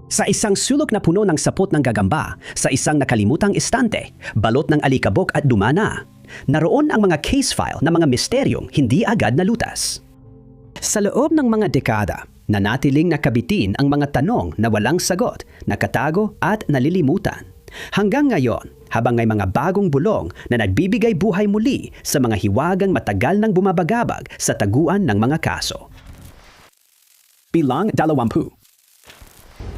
Sa isang sulok na puno ng sapot ng gagamba, sa isang nakalimutang estante, balot ng alikabok at dumana, naroon ang mga case file na mga misteryong hindi agad nalutas. Sa loob ng mga dekada, nanatiling nakabitin ang mga tanong na walang sagot, nakatago at nalilimutan. Hanggang ngayon, habang may mga bagong bulong na nagbibigay buhay muli sa mga hiwagang matagal nang bumabagabag sa taguan ng mga kaso. Bilang 20.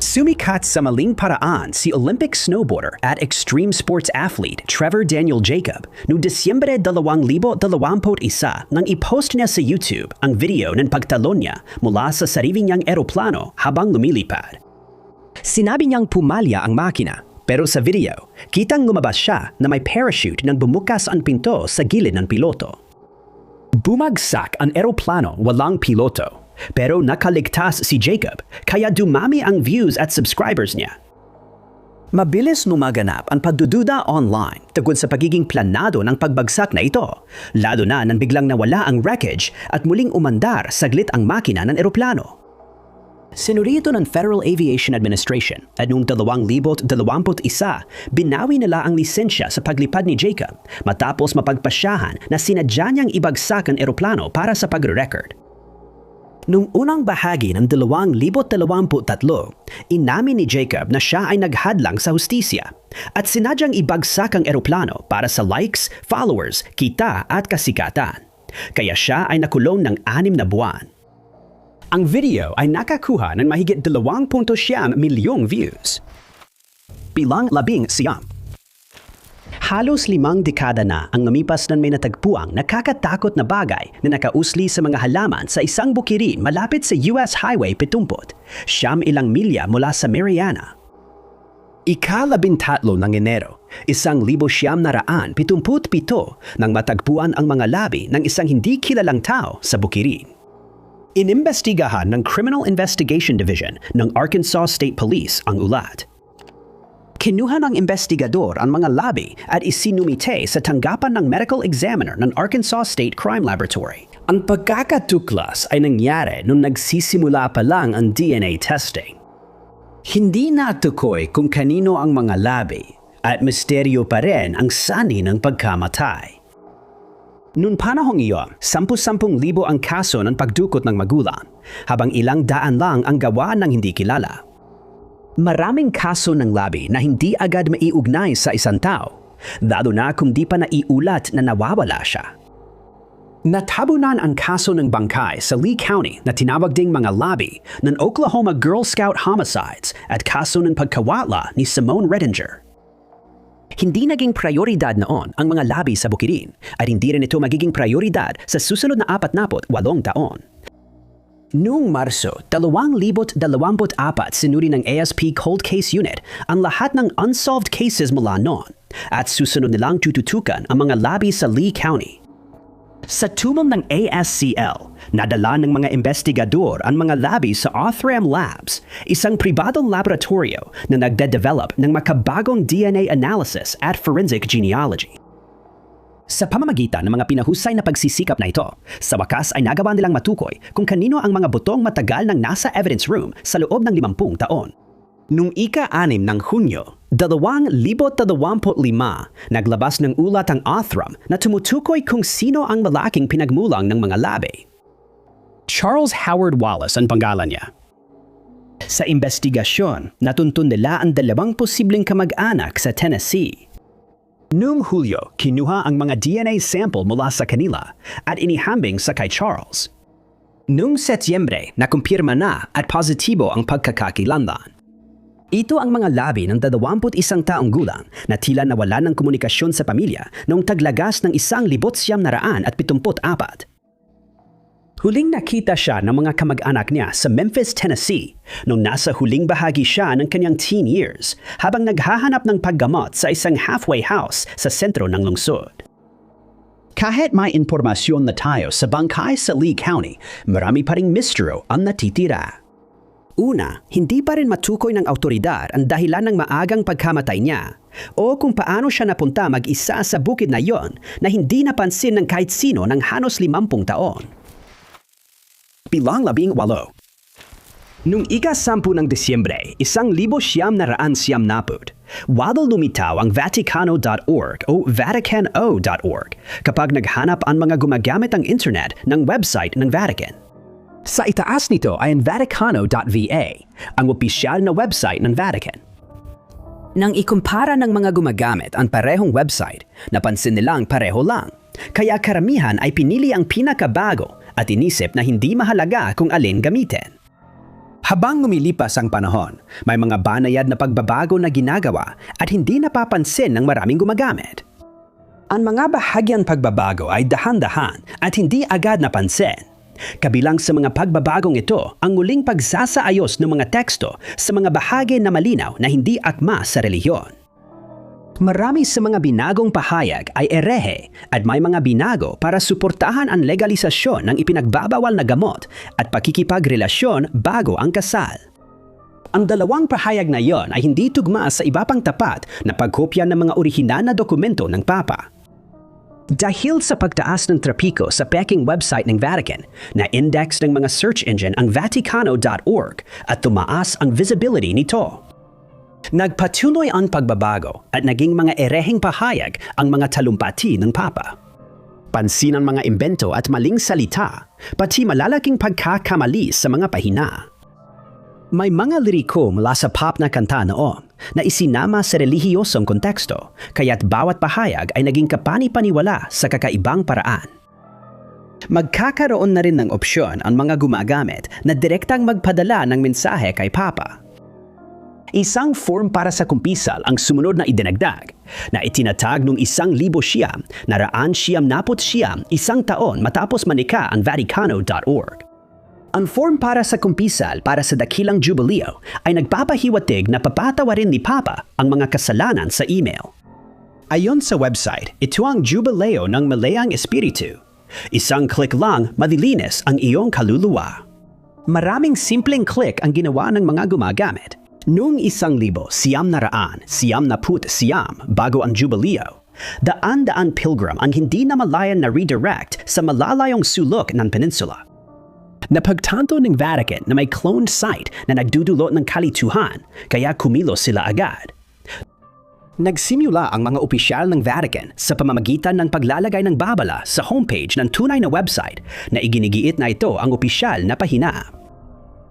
Sumikat sa maling paraan si Olympic snowboarder at extreme sports athlete Trevor Daniel Jacob noong Disyembre 2021 nang i-post niya sa YouTube ang video ng pagtalon niya mula sa sarili niyang eroplano habang lumilipad. Sinabi niyang pumalya ang makina, pero sa video, kitang lumabas siya na may parachute nang bumukas ang pinto sa gilid ng piloto. Bumagsak ang eroplano walang piloto. Pero nakaligtas si Jacob, kaya dumami ang views at subscribers niya. Mabilis lumaganap ang pagdududa online tungkol sa pagiging planado ng pagbagsak na ito, lalo na nang biglang nawala ang wreckage at muling umandar saglit ang makina ng eroplano. Sinuri ito ng Federal Aviation Administration at noong 2021, binawi nila ang lisensya sa paglipad ni Jacob matapos mapagpasyahan na sinadya niyang ibagsak ang eroplano para sa pagre-record. Noong unang bahagi ng 2023, inamin ni Jacob na siya ay naghadlang sa hustisya at sinadyang ibagsak ang eroplano para sa likes, followers, kita at kasikatan. Kaya siya ay nakulong ng 6 na buwan. Ang video ay nakakuha ng mahigit 2.7 milyong views. Bilang 19. Halos 5 dekada na ang lumipas nang may natagpuang nakakatakot na bagay na nakausli sa mga halaman sa isang bukirin malapit sa US Highway 70, ilang milya mula sa Mariana. Ika-13 ng Enero, 1977 nang matagpuan ang mga labi ng isang hindi kilalang tao sa bukirin. Inimbestigahan ng Criminal Investigation Division ng Arkansas State Police ang ulat. Kinuha ng investigador ang mga labi at isinumite sa tanggapan ng medical examiner ng Arkansas State Crime Laboratory. Ang pagkakatuklas ay nangyari nung nagsisimula pa lang ang DNA testing. Hindi natukoy kung kanino ang mga labi at misteryo pa rin ang sani ng pagkamatay. Noong panahong iyon, 10,000 ang kaso ng pagdukot ng magulang, habang ilang daan lang ang gawa ng hindi kilala. Maraming kaso ng labi na hindi agad maiugnay sa isang tao, lalo na kung di pa naiulat na nawawala siya. Natabunan ang kaso ng bangkay sa Lee County na tinawag ding mga labi ng Oklahoma Girl Scout homicides at kaso ng pagkawala ni Simone Redinger. Hindi naging prioridad noon ang mga labi sa bukirin at hindi rin ito magiging prioridad sa susunod na 48 taon. Noong Marso 2024, sinuri ng ASP Cold Case Unit ang lahat ng unsolved cases mula noon at susunod nilang tututukan ang mga labi sa Lee County. Sa tumong ng ASCL, nadala ng mga investigador ang mga labi sa Othram Labs, isang pribadong laboratorio na nagde-develop ng makabagong DNA analysis at forensic genealogy. Sa pamamagitan ng mga pinahusay na pagsisikap na ito, sa wakas ay nagawa nilang matukoy kung kanino ang mga butong matagal nang nasa evidence room sa loob ng 50 taon. Noong ika-6 ng Hunyo, 2025, naglabas ng ulat ang Othram na tumutukoy kung sino ang malaking pinagmulang ng mga labi. Charles Howard Wallace ang pangalan niya. Sa investigasyon, natuntun nila ang 2 posibleng kamag-anak sa Tennessee. Noong Hulyo, kinuha ang mga DNA sample mula sa kanila at inihambing sa kay Charles. Noong Setyembre, nakumpirma na at positibo ang pagkakakilanlan. Ito ang mga labi ng 21 taong gulang na tila nawala ng komunikasyon sa pamilya noong taglagas ng 1974. Huling nakita siya ng mga kamag-anak niya sa Memphis, Tennessee nung nasa huling bahagi siya ng kanyang teen years habang naghahanap ng paggamot sa isang halfway house sa sentro ng lungsod. Kahit may impormasyon na tayo sa bangkay sa Lee County, marami pa ring mistero ang natitira. Una, hindi pa rin matukoy ng awtoridad ang dahilan ng maagang pagkamatay niya o kung paano siya napunta mag-isa sa bukid na yon na hindi napansin ng kahit sino ng halos 50 taon. Bilang 18. Nung ika-10 ng Disyembre, 1990, wadol lumitaw ang Vaticano.org o Vaticano.org kapag naghanap ang mga gumagamit ng internet ng website ng Vatican. Sa itaas nito ay ang Vaticano.va, ang opisyal na website ng Vatican. Nang ikumpara ng mga gumagamit ang parehong website, napansin nilang pareho lang. Kaya karamihan ay pinili ang pinakabago at inisip na hindi mahalaga kung alin gamitin. Habang lumilipas ang panahon, may mga banayad na pagbabago na ginagawa at hindi napapansin ng maraming gumagamit. Ang mga bahagyang pagbabago ay dahan-dahan at hindi agad napansin. Kabilang sa mga pagbabagong ito ang muling pagsasaayos ng mga teksto sa mga bahagi na malinaw na hindi akma sa relihiyon. Marami sa mga binagong pahayag ay erehe at may mga binago para suportahan ang legalisasyon ng ipinagbabawal na gamot at pakikipagrelasyon bago ang kasal. Ang dalawang pahayag na iyon ay hindi tugma sa iba pang tapat na pagkopya ng mga orihinal na dokumento ng Papa. Dahil sa pagtaas ng trapiko sa peking website ng Vatican, na-index ng mga search engine ang Vaticano.org at tumaas ang visibility nito. Nagpatuloy ang pagbabago at naging mga ereheng pahayag ang mga talumpati ng Papa. Pansin ang mga imbento at maling salita, pati malalaking pagkakamali sa mga pahina. May mga liriko mula sa pop na kanta noon na isinama sa relihiyosong konteksto, kaya't bawat pahayag ay naging kapani-paniwala sa kakaibang paraan. Magkakaroon na rin ng opsyon ang mga gumagamit na direktang magpadala ng mensahe kay Papa. Isang form para sa kumpisal ang sumunod na idinagdag na itinatag noong 1990, isang taon matapos manika ang Vaticano.org. Ang form para sa kumpisal para sa dakilang jubileo ay nagpapahiwatig na papatawarin ni Papa ang mga kasalanan sa email. Ayon sa website, ito ang jubileo ng Malayang Espiritu. Isang click lang, malilinis ang iyong kaluluwa. Maraming simpleng click ang ginawa ng mga gumagamit. Noong 1990 bago ang jubileo, daan-daan pilgrim ang hindi namalayan na redirect sa malalayong sulok ng peninsula. Napagtanto ng Vatican na may cloned site na nagdudulot ng kalituhan, kaya kumilos sila agad. Nagsimula ang mga opisyal ng Vatican sa pamamagitan ng paglalagay ng babala sa homepage ng tunay na website na iginigiit na ito ang opisyal na pahina.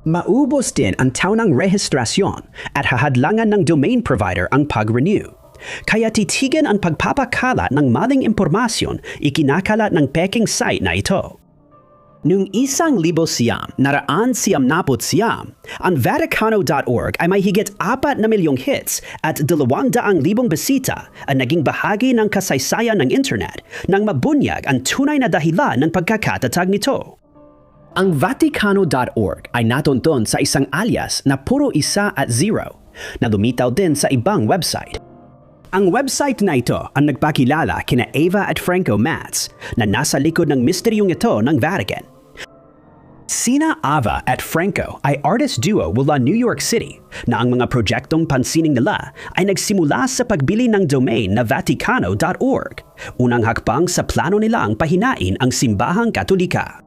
Maubos din ang taunang rehistrasyon at hahadlangan ng domain provider ang pag-renew. Kaya titigan ang pagpapakalat ng maling impormasyon ikinakalat ng peking site na ito. Noong 1990, ang Vaticano.org ay may higit 4 na milyong hits at 200,000 bisita ang naging bahagi ng kasaysayan ng internet nang mabunyag ang tunay na dahilan ng pagkakatatag nito. Ang Vaticano.org ay natunton sa isang alias na puro 1 at 0 na lumitaw din sa ibang website. Ang website na ito ang nagpakilala kina Ava at Franco Matz na nasa likod ng misteryong ito ng Vatican. Sina Ava at Franco ay artist duo mula New York City na ang mga projektong pansining nila ay nagsimula sa pagbili ng domain na Vaticano.org, unang hakbang sa plano nilang pahinain ang simbahang Katolika.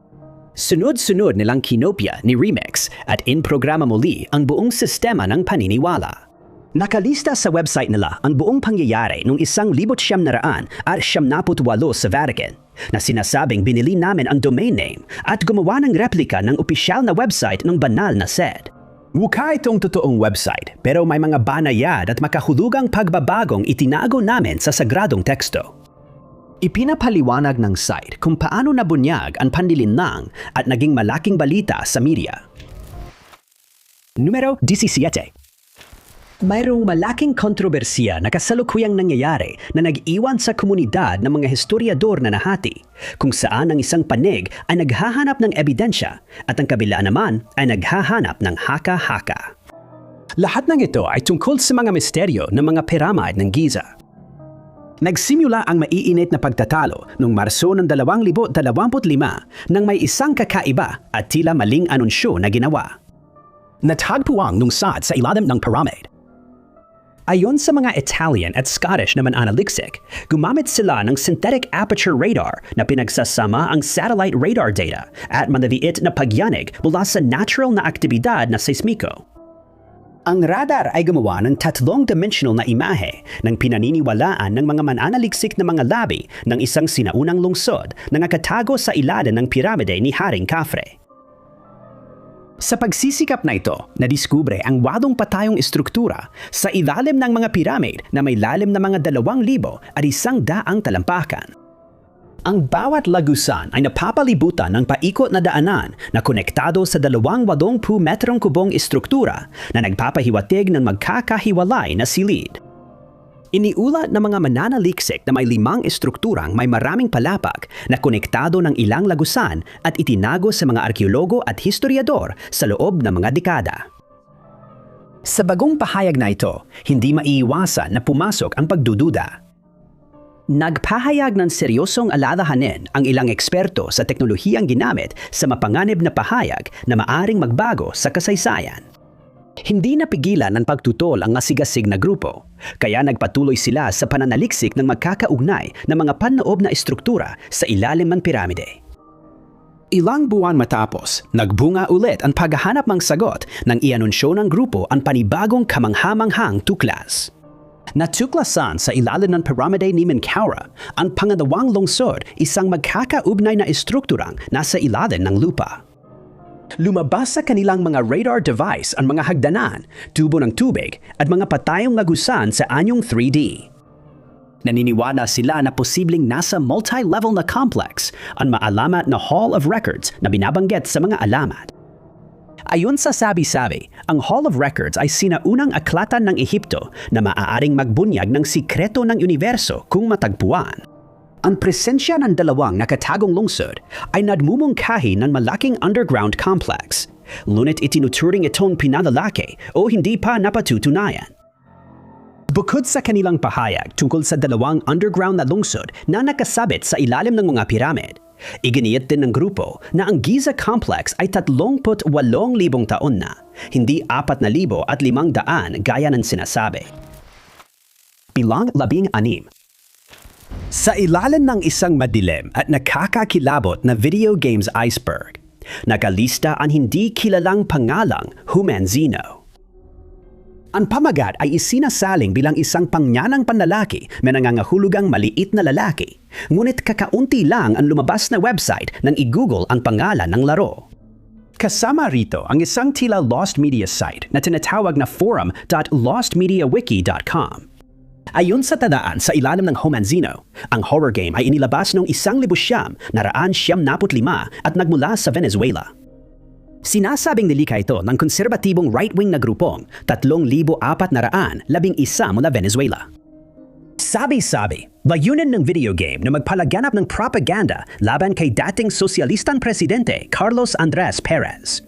Sunod-sunod nilang kinopya ni Remix at in-programa muli ang buong sistema ng paniniwala. Nakalista sa website nila ang buong pangyayari noong 1978 sa Vatican na sinasabing binili namin ang domain name at gumawa ng replika ng opisyal na website ng banal na sed. Mukha itong totoong website pero may mga banayad at makahulugang pagbabagong itinago namin sa sagradong teksto. Ipinapaliwanag ng site kung paano nabunyag ang panlilinlang at naging malaking balita sa media. Numero 17. Mayroong malaking kontrobersiya na kasalukuyang nangyayari na nag-iwan sa komunidad ng mga historiador na nahati, kung saan ang isang panig ay naghahanap ng ebidensya at ang kabila naman ay naghahanap ng haka-haka. Lahat ng ito ay tungkol sa mga misteryo ng mga piramid ng Giza. Nagsimula ang maiinit na pagtatalo noong Marso ng 2025 nang may isang kakaiba at tila maling anunsyo na ginawa. Natagpuan lungsod sa ilalim ng pyramid. Ayon sa mga Italian at Scottish na mananaliksik, gumamit sila ng synthetic aperture radar na pinagsasama ang satellite radar data at manaliit na pagyanig mula sa natural na aktibidad na seismiko. Ang radar ay gumawa ng 3-dimensional na imahe ng pinaniniwalaan ng mga mananaliksik na mga labi ng isang sinaunang lungsod na nakatago sa ilalim ng piramide ni Haring Khafre. Sa pagsisikap na ito, nadiskubre ang 8 patayong estruktura sa ilalim ng mga piramid na may lalim na mga 2,000 at 100 talampakan. Ang bawat lagusan ay napapalibutan ng paikot na daanan na konektado sa 280 metrong kubong estruktura na nagpapahiwatig ng magkakahiwalay na silid. Iniulat ng mga mananaliksik na may 5 estrukturang may maraming palapag na konektado ng ilang lagusan at itinago sa mga arkeologo at historiador sa loob ng mga dekada. Sa bagong pahayag na ito, hindi maiiwasan na pumasok ang pagdududa. Nagpahayag ng seryosong alalahanin ang ilang eksperto sa teknolohiyang ginamit sa mapanganib na pahayag na maaring magbago sa kasaysayan. Hindi napigilan ng pagtutol ang masigasig na grupo, kaya nagpatuloy sila sa pananaliksik ng magkakaugnay na mga panloob na estruktura sa ilalim ng piramide. Ilang buwan matapos, nagbunga ulit ang paghahanap ng sagot nang ianunsyo ng grupo ang panibagong kamanghamanghang tuklas. Natuklasan sa ilalim ng piramide ni Menkaura ang pangalawang lungsod, isang magkakaugnay na estrukturang nasa ilalim ng lupa. Lumabas sa kanilang mga radar device ang mga hagdanan, tubo ng tubig at mga patayong lagusan sa anyong 3D. Naniniwala sila na posibleng nasa multi-level na complex ang maalamat na Hall of Records na binabanggit sa mga alamat. Ayon sa sabi-sabi, ang Hall of Records ay sinaunang aklatan ng Ehipto na maaaring magbunyag ng sikreto ng universo kung matagpuan. Ang presensya ng 2 nakatagong lungsod ay nagmumungkahi ng malaking underground complex, ngunit itinuturing itong pinalalaki o hindi pa napatutunayan. Bukod sa kanilang pahayag tungkol sa 2 underground na lungsod na nakasabit sa ilalim ng mga piramid, iginiit din ng grupo na ang Giza Complex ay 38,000 taon na, hindi 4,500 gaya ng sinasabi. Bilang 16. Sa ilalim ng isang madilim at nakakakilabot na video games iceberg, nakalista ang hindi kilalang pangalang Humanzino. Ang pamagat ay isinasaling bilang isang pangyanang panlalaki na nangangahulugang maliit na lalaki, ngunit kakaunti lang ang lumabas na website nang i-google ang pangalan ng laro. Kasama rito ang isang tila lost media site na tinatawag na forum.lostmediawiki.com. Ayon sa tadaan sa ilalim ng Humanzino, ang horror game ay inilabas noong 1995 at nagmula sa Venezuela. Sinasabing nilikha ito ng konserbatibong right-wing na grupong 3,411 mula Venezuela. Sabi-sabi, layunin ng video game na magpalaganap ng propaganda laban kay dating sosyalistang presidente Carlos Andres Perez.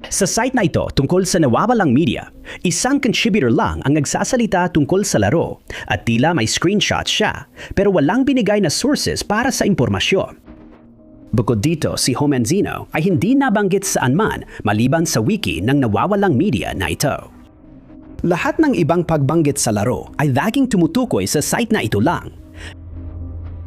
Sa site na ito tungkol sa nawawalang media, isang contributor lang ang nagsasalita tungkol sa laro at tila may screenshot siya pero walang binigay na sources para sa impormasyon. Bukod dito, si Humanzino ay hindi nabanggit saan man maliban sa wiki ng nawawalang media na ito. Lahat ng ibang pagbanggit sa laro ay laging tumutukoy sa site na ito lang.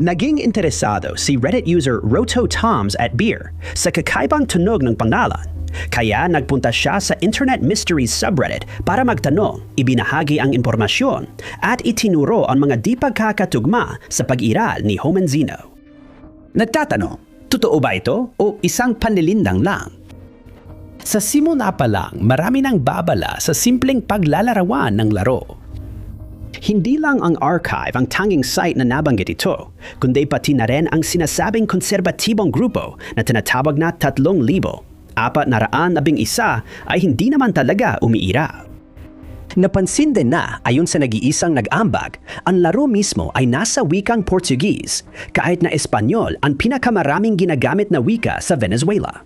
Naging interesado si Reddit user RotoToms at Beer sa kakaibang tunog ng pangalan. Kaya nagpunta siya sa Internet Mysteries subreddit para magtanong, ibinahagi ang impormasyon at itinuro ang mga di pagkakatugma sa pag-iral ni Humanzino. Nagtatanong, totoo ba ito o isang panlilindang lang? Sa simula pa lang, marami nang babala sa simpleng paglalarawan ng laro. Hindi lang ang archive ang tanging site na nabanggit ito, kundi pati na rin ang sinasabing konserbatibong grupo na tinatawag na 3,000. 411 ay hindi naman talaga umiira. Napansin din na ayon sa nag-iisang nag-ambag, ang laro mismo ay nasa wikang Portuguese, kahit na Espanyol ang pinakamaraming ginagamit na wika sa Venezuela.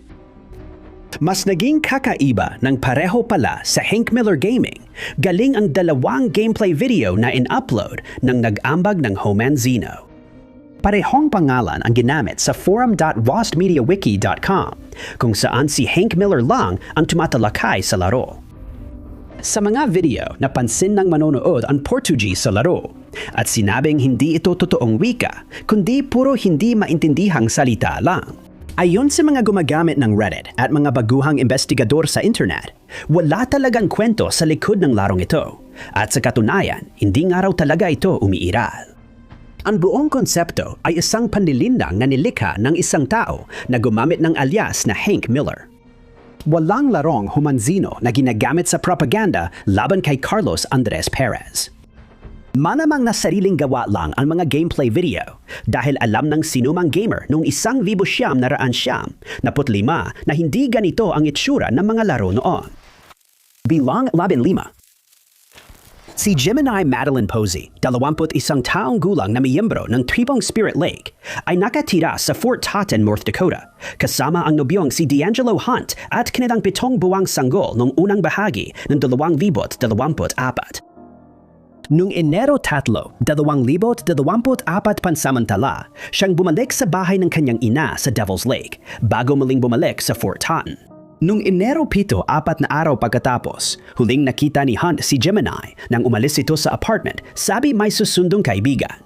Mas naging kakaiba ng pareho pala sa Hank Miller Gaming, galing ang 2 gameplay video na in-upload ng nag-ambag ng Humanzino. Parehong pangalan ang ginamit sa forum.lostmediawiki.com kung saan si Hank Miller lang ang tumatalakay sa laro. Sa mga video, napansin ng manonood ang Portuguese sa laro at sinabing hindi ito totoong wika, kundi puro hindi maintindihang salita lang. Ayon sa mga gumagamit ng Reddit at mga baguhang investigador sa internet, wala talagang kwento sa likod ng larong ito. At sa katunayan, hindi nga raw talaga ito umiiral. Ang buong konsepto ay isang panlilindang na nilikha ng isang tao na gumamit ng alias na Hank Miller. Walang larong humanzino na ginagamit sa propaganda laban kay Carlos Andres Perez. Manamang na sariling gawa lang ang mga gameplay video dahil alam ng sinumang gamer noong 1995 na hindi ganito ang itsura ng mga laro noon. Bilang 15. Si Gemini Madeline Posey, 21 taong gulang na miyembro ng Tribong Spirit Lake, ay nakatira sa Fort Totten, North Dakota, kasama ang nobyong si D'Angelo Hunt at kanilang 7 buwang sanggol noong unang bahagi ng 2024. Noong Enero 3, 2024 pansamantala, siyang bumalik sa bahay ng kanyang ina sa Devil's Lake bago muling bumalik sa Fort Totten. Noong Enero 7, 4 na araw pagkatapos, huling nakita ni Hunt si Gemini nang umalis ito sa apartment, sabi may susundong kaibigan.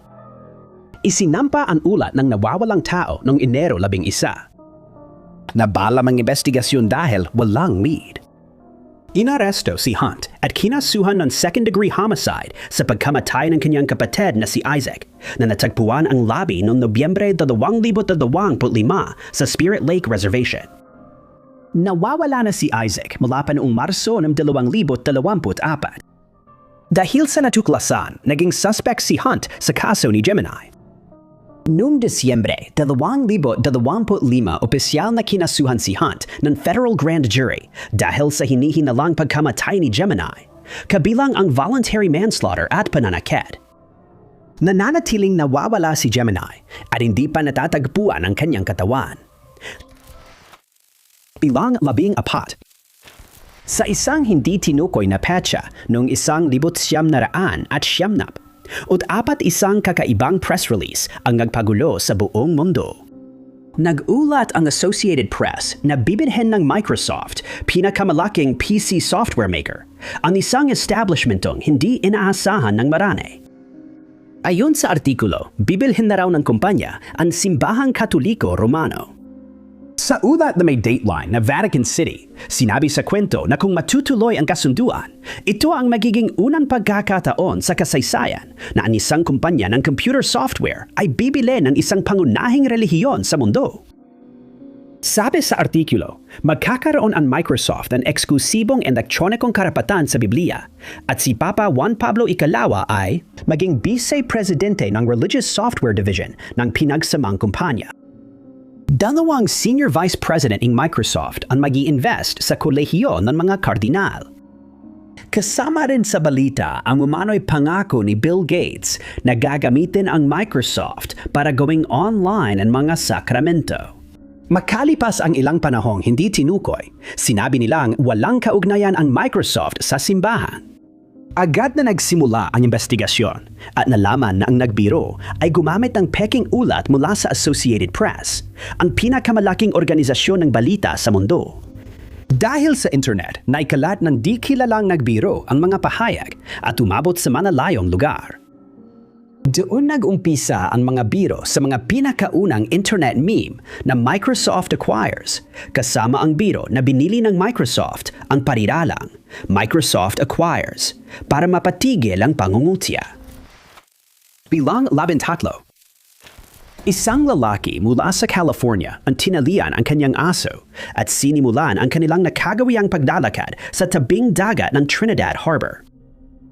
Isinampa ang ulat ng nawawalang tao noong Enero 11. Nabalam ang investigasyon dahil walang lead. Inaresto si Hunt at kinasuhan ng second-degree homicide sa pagkamatay ng kanyang kapatid na si Isaac na natagpuan ang labi noong Nobyembre 2025 sa Spirit Lake Reservation. Nawawala na si Isaac mula pa noong Marso ng 2024. Dahil sa natuklasan, naging suspect si Hunt sa kaso ni Gemini. Noong Disyembre 2025, opisyal na kinasuhan si Hunt ng federal grand jury dahil sa hinihinalang pagkamatay ni Gemini, kabilang ang voluntary manslaughter at pananakit. Nananatiling nawawala si Gemini at hindi pa natatagpuan ang kanyang katawan. Bilang 14. Sa isang hindi tinukoy na petsa noong 1900 at siyamnap, at 4 isang kakaibang press release ang nagpagulo sa buong mundo. Nag-ulat ang Associated Press na bibilhin ng Microsoft, pinakamalaking PC software maker, ang isang establishmentong hindi inaasahan ng marami. Ayon sa artikulo, bibilhin na raw ng kumpanya ang Simbahang Katoliko Romano. Sa ulat na may dateline na Vatican City, sinabi sa kwento na kung matutuloy ang kasunduan, ito ang magiging unang pagkakataon sa kasaysayan na ang isang kumpanya ng computer software ay bibili ng isang pangunahing relihiyon sa mundo. Sabi sa artikulo, magkakaroon ang Microsoft ng eksklusibong elektronikong karapatan sa Biblia at si Papa Juan Pablo Ikalawa ay maging vice-presidente ng Religious Software Division ng pinagsamang kumpanya. 2 senior vice president ng Microsoft ang mag-i-invest sa kolehiyo ng mga kardinal. Kasama rin sa balita ang umano'y pangako ni Bill Gates na gagamitin ang Microsoft para gawing online ang mga sakramento. Makalipas ang ilang panahong hindi tinukoy, sinabi nilang walang kaugnayan ang Microsoft sa simbahan. Agad na nagsimula ang investigasyon at nalaman na ang nagbiro ay gumamit ng peking ulat mula sa Associated Press, ang pinakamalaking organisasyon ng balita sa mundo. Dahil sa internet, naikalat ng di kilalang nagbiro ang mga pahayag at umabot sa malalayong lugar. Doon nag-umpisa ang mga biro sa mga pinakaunang internet meme na Microsoft acquires, kasama ang biro na binili ng Microsoft ang pariralang Microsoft acquires para mapatigil ang pangungutya. Bilang 13. Isang lalaki mula sa California ang tinalian ang kanyang aso at sinimulan ang kanilang nakagawiang paglalakad sa tabing dagat ng Trinidad Harbor.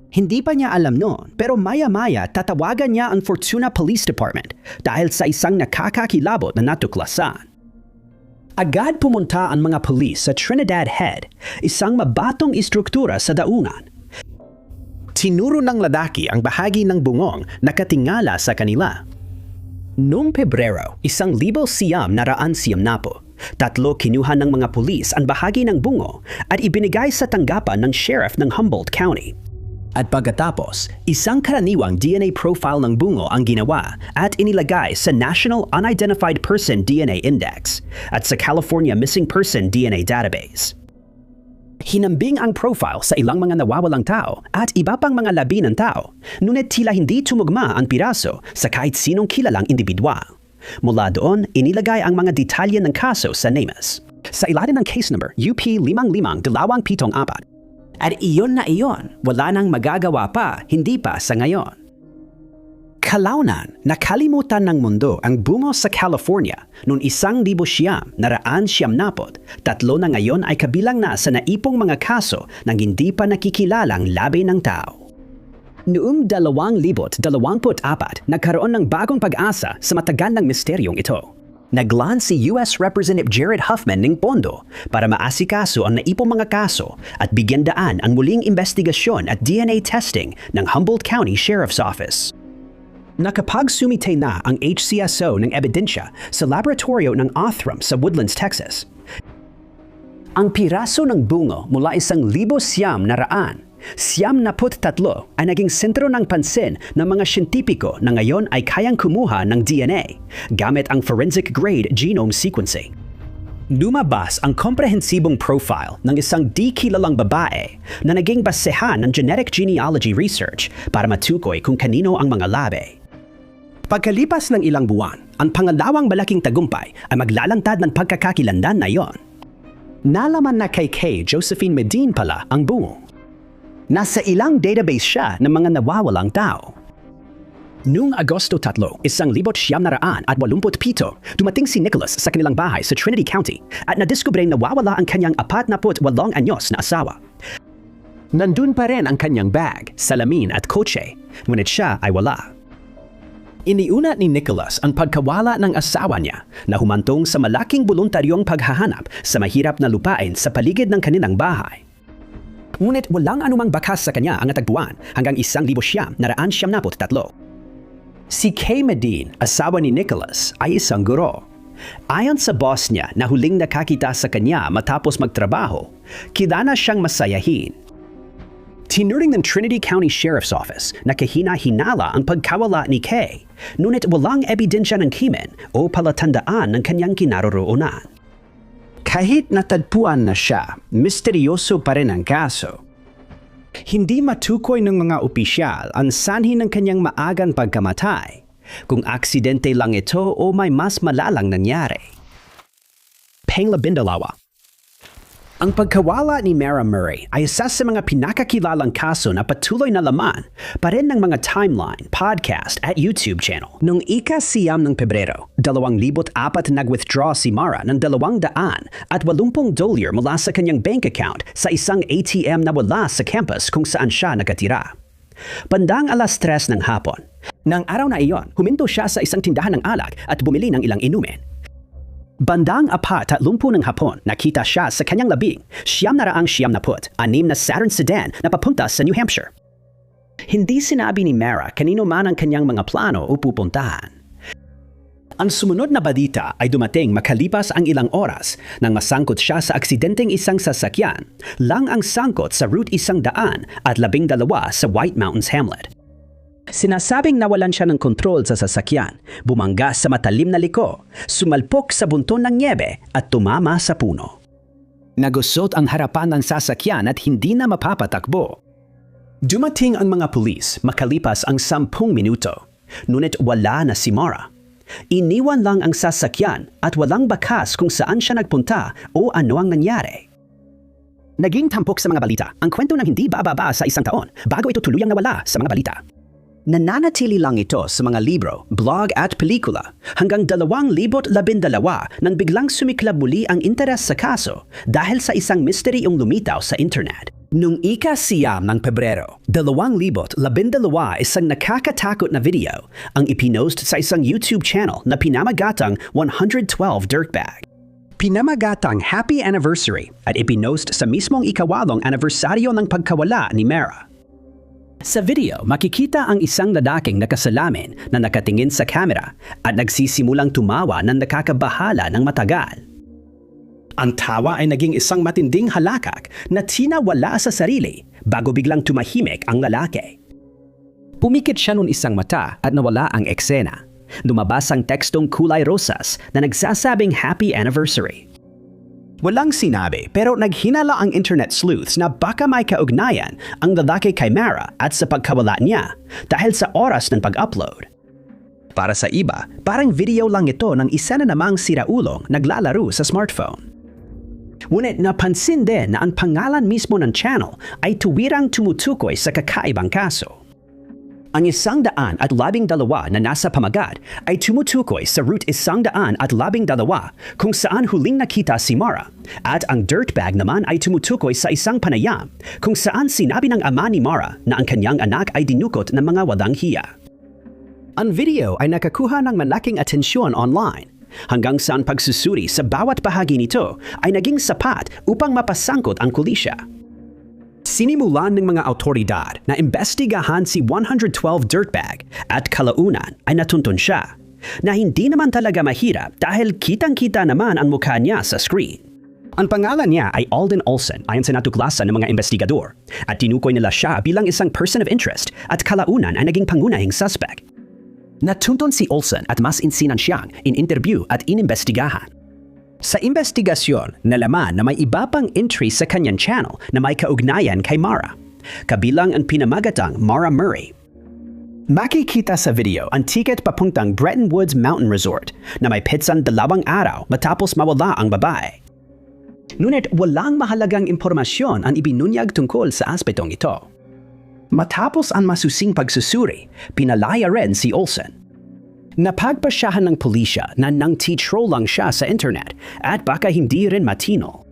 Hindi pa niya alam noon, pero maya-maya tatawagan niya ang Fortuna Police Department dahil sa isang nakakakilabot na natuklasan. Agad pumunta ang mga pulis sa Trinidad Head, isang mabatong istruktura sa daungan. Tinuro ng lalaki ang bahagi ng bungong na katingala sa kanila. Noong Pebrero, 1990, 3 kinuha ng mga pulis ang bahagi ng bungo at ibinigay sa tanggapan ng sheriff ng Humboldt County. At pagkatapos, isang karaniwang DNA profile ng bungo ang ginawa at inilagay sa National Unidentified Person DNA Index at sa California Missing Person DNA Database. Hinambing ang profile sa ilang mga nawawalang tao at iba pang mga labi ng tao, ngunit tila hindi tumugma ang piraso sa kahit sinong kilalang individwa. Mula doon, inilagay ang mga detalye ng kaso sa NamUs. Sa ilalim ng case number UP55-274. At iyon na iyon, wala nang magagawa pa, hindi pa sa ngayon. Kalaunan, nakalimutan ng mundo ang bungo sa California noong 1993 na ngayon ay kabilang na sa naipong mga kaso ng hindi pa nakikilalang labi ng tao. Noong 2024, nagkaroon ng bagong pag-asa sa matagal ng misteryong ito. Naglaan si U.S. Representative Jared Huffman ng pondo para maasikaso ang naipong mga kaso at bigyan daan ang muling investigasyon at DNA testing ng Humboldt County Sheriff's Office. Nakapagsumite na ang HCSO ng ebidensya sa laboratorio ng Othram sa Woodlands, Texas. Ang piraso ng bungo mula 1,900 ay naging sentro ng pansin ng mga siyentipiko na ngayon ay kayang kumuha ng DNA gamit ang forensic grade genome sequencing. Lumabas ang komprehensibong profile ng isang di kilalang babae na naging basehan ng genetic genealogy research para matukoy kung kanino ang mga labi. Pagkalipas ng ilang buwan, ang pangalawang malaking tagumpay ay maglalantad ng pagkakakilanlan na iyon. Nalaman na kay K. Josephine Medin pala ang bungo. Nasa ilang database siya ng mga nawawalang tao. Noong Agosto 3, 1987, dumating si Nicholas sa kanilang bahay sa Trinity County at nadiskubre nawawala ang kanyang 48 anyos na asawa. Nandun pa rin ang kanyang bag, salamin at kotse, ngunit siya ay wala. Iniuna ni Nicholas ang pagkawala ng asawa niya na humantong sa malaking voluntaryong paghahanap sa mahirap na lupain sa paligid ng kanilang bahay. Ngunit walang anumang bakas sa kanya ang natagpuan hanggang 1973. Si Kay Medin, asawa ni Nicholas, ay isang guro. Ayon sa boss niya na huling nakakita sa kanya matapos magtrabaho, kilala siyang masayahin. Tinuring ng Trinity County Sheriff's Office na kahina-hinala ang pagkawala ni Kay, ngunit walang ebidensya ng krimen o palatandaan ng kanyang kinaroroonan. Kahit natagpuan na siya, misteryoso pa rin ang kaso. Hindi matukoy ng mga opisyal ang sanhi ng kanyang maagang pagkamatay, kung aksidente lang ito o may mas malalang nangyari. Pang-12. Ang pagkawala ni Mara Murray ay isa sa mga pinakakilalang kaso na patuloy na laman pa rin ng mga timeline, podcast at YouTube channel. Noong ika-siyam ng Pebrero, 2004 nag-withdraw si Mara ng $280 mula sa kanyang bank account sa isang ATM na wala sa campus kung saan siya nakatira. Bandang 3:00 ng hapon, nang araw na iyon, huminto siya sa isang tindahan ng alak at bumili ng ilang inumin. Bandang 4:30 ng hapon, nakita siya sa kanyang labing 976 na Saturn sedan na papunta sa New Hampshire. Hindi sinabi ni Mara kanino man ang kanyang mga plano o pupuntahan. Ang sumunod na balita ay dumating makalipas ang ilang oras nang masangkot siya sa aksidenteng isang sasakyan, lang ang sangkot sa Route 112 sa White Mountains Hamlet. Sinasabing nawalan siya ng kontrol sa sasakyan, bumangga sa matalim na liko, sumalpok sa bunton ng nyebe at tumama sa puno. Nagusot ang harapan ng sasakyan at hindi na mapapatakbo. Dumating ang mga pulis makalipas ang 10 minuto, ngunit wala na si Mara. Iniwan lang ang sasakyan at walang bakas kung saan siya nagpunta o ano ang nangyari. Naging tampok sa mga balita ang kwento ng hindi bababa sa 1 taon bago ito tuluyang nawala sa mga balita. Nananatili lang ito sa mga libro, blog at pelikula hanggang 2012 nang biglang sumiklab muli ang interes sa kaso dahil sa isang misteryong lumitaw sa internet. Noong ika-siyam ng Pebrero, 2012, isang nakakatakot na video ang ipinost sa isang YouTube channel na pinamagatang 112 Dirtbag. Pinamagatang Happy Anniversary at ipinost sa mismong ika-8 anibersaryo ng pagkawala ni Mara. Sa video, makikita ang isang lalaking nakasalamin na nakatingin sa kamera at nagsisimulang tumawa ng nakakabahala ng matagal. Ang tawa ay naging isang matinding halakak na tinawala sa sarili bago biglang tumahimik ang lalaki. Pumikit siya nun isang mata at nawala ang eksena. Lumabas ang tekstong kulay rosas na nagsasabing Happy Anniversary. Walang sinabi pero naghinala ang internet sleuths na baka may kaugnayan ang lalaki kay Mara at sa pagkawala niya dahil sa oras ng pag-upload. Para sa iba, parang video lang ito ng isa na namang siraulong naglalaro sa smartphone. Ngunit napansin din na ang pangalan mismo ng channel ay tuwirang tumutukoy sa kakaibang kaso. Ang 112 na nasa pamagat ay tumutukoy sa Route 112 kung saan huling nakita si Mara at ang dirtbag naman ay tumutukoy sa isang panayam kung saan sinabi ng ama ni Mara na ang kanyang anak ay dinukot ng mga walang hiya. Ang video ay nakakuha ng malaking atensyon online hanggang sa ang pagsusuri sa bawat bahagi nito ay naging sapat upang mapasangkot ang pulisya. Sinimulan ng mga autoridad na imbestigahan si 112 dirtbag at kalaunan ay natuntun siya na hindi naman talaga mahirap dahil kitang-kita naman ang mukha niya sa screen. Ang pangalan niya ay Alden Olsen ayon sa natuklasan ng mga investigador at tinukoy nila siya bilang isang person of interest at kalaunan ay naging pangunahing suspect. Natuntun si Olsen at mas insinan siyang in-interview at inimbestigahan. Sa investigasyon, nalaman na may iba pang entry sa kanyang channel na may kaugnayan kay Mara, kabilang ang pinamagatang Mara Murray. Makikita sa video ang ticket papuntang Bretton Woods Mountain Resort na may pitsan 2 araw matapos mawala ang babae. Ngunit walang mahalagang impormasyon ang ibinunyag tungkol sa aspetong ito. Matapos ang masusing pagsusuri, pinalaya rin si Olsen. Napagpasyahan ng pulisya na nang-troll lang siya sa internet at baka hindi rin matino.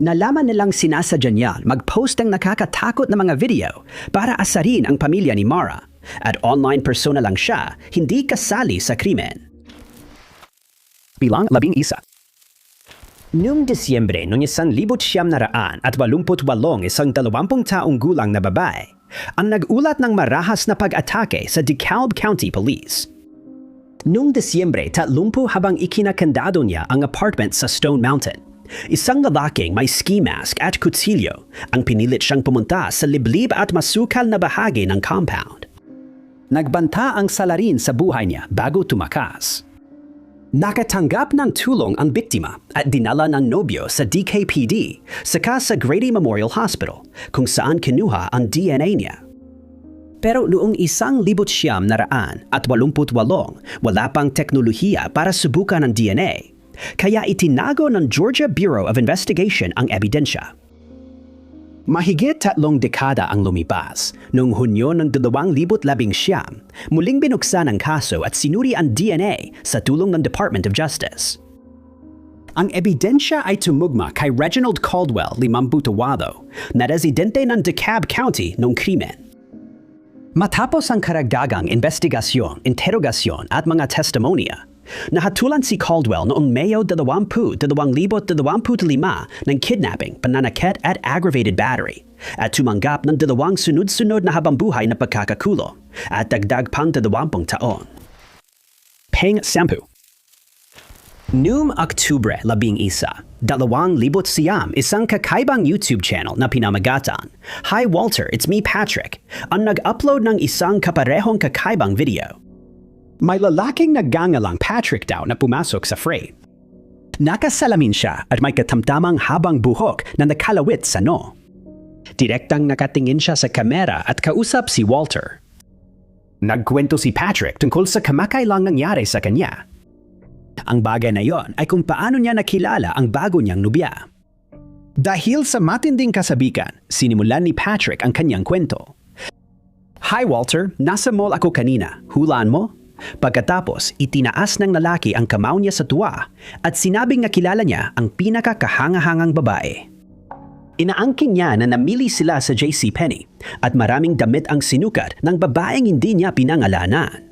Nalaman nilang sinasadya niya mag-post ng nakakatakot na mga video para asarin ang pamilya ni Mara at online persona lang siya, hindi kasali sa krimen. Bilang 11. Noong Disyembre noong 1988 isang 20 taong gulang na babae ang nag-ulat ng marahas na pag-atake sa DeKalb County Police. Noong Disyembre 30 habang ikinakandado niya ang apartment sa Stone Mountain, isang lalaking may ski mask at kutsilyo ang pinilit siyang pumunta sa liblib at masukal na bahagi ng compound. Nagbanta ang salarin sa buhay niya bago tumakas. Nakatanggap ng tulong ang biktima at dinala ng nobyo sa DKPD saka sa Grady Memorial Hospital kung saan kinuha ang DNA niya. Pero noong 1988, wala pang teknolohiya para subukan ang DNA, kaya itinago ng Georgia Bureau of Investigation ang ebidensya. Mahigit 3 dekada ang lumipas, noong Hunyo ng 2019, muling binuksan ang kaso at sinuri ang DNA sa tulong ng Department of Justice. Ang ebidensya ay tumugma kay Reginald Caldwell, 52, na residente ng DeKalb County noong krimen. Matapos ang karagdagang investigasyon, interogasyon at mga testimonya, nahatulan si Caldwell noong Mayo 2025 ng kidnapping, pananakit at aggravated battery at tumanggap ng 2 sunod-sunod na habambuhay na pagkakakulong at dagdag pang 20 taon. Peng Sampu. Noong Oktubre 11, 2009, isang kakaibang YouTube channel na pinamagatan, Hi Walter, It's Me Patrick, ang nag-upload ng isang kaparehong kakaibang video. May lalaking nagangalang Patrick daw na pumasok sa frame. Nakasalamin siya at may katamtamang habang buhok na nakalawit sa noo. Direktang nakatingin siya sa kamera at kausap si Walter. Nagkwento si Patrick tungkol sa kamakailang nangyari sa kanya. Ang bagay na yon ay kung paano niya nakilala ang bago niyang nubya. Dahil sa matinding kasabikan, sinimulan ni Patrick ang kanyang kwento. Hi Walter, nasa mall ako kanina. Hulaan mo? Pagkatapos, itinaas ng lalaki ang kamao niya sa tuwa at sinabing nakilala niya ang pinakakahangahangang babae. Inaangkin niya na namili sila sa JCPenney at maraming damit ang sinukat ng babaeng hindi niya pinangalanan.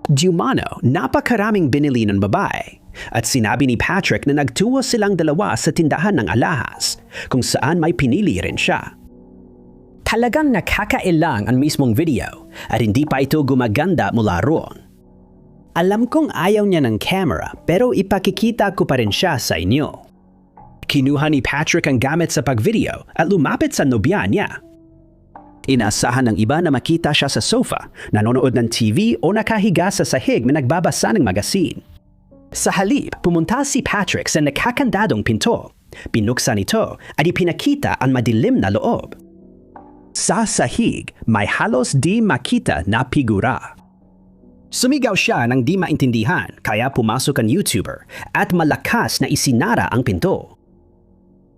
Diumano, napakaraming binili ng babae at sinabi ni Patrick na nagtungo silang dalawa sa tindahan ng alahas kung saan may pinili rin siya. Talagang nakakailang ang mismong video at hindi pa ito gumaganda mula roon. Alam kong ayaw niya ng camera pero ipakikita ko pa rin siya sa inyo. Kinuha ni Patrick ang gamit sa pagvideo at lumapit sa nobya niya. Inaasahan ng iba na makita siya sa sofa, nanonood ng TV o nakahiga sa sahig na nagbabasa ng magasin. Sa halip, pumunta si Patrick sa nakakandadong pinto Pinuksan ito at ipinakita ang madilim na loob. Sa sahig, may halos di makita na figura. Sumigaw siya ng di maintindihan kaya pumasok ang YouTuber at malakas na isinara ang pinto.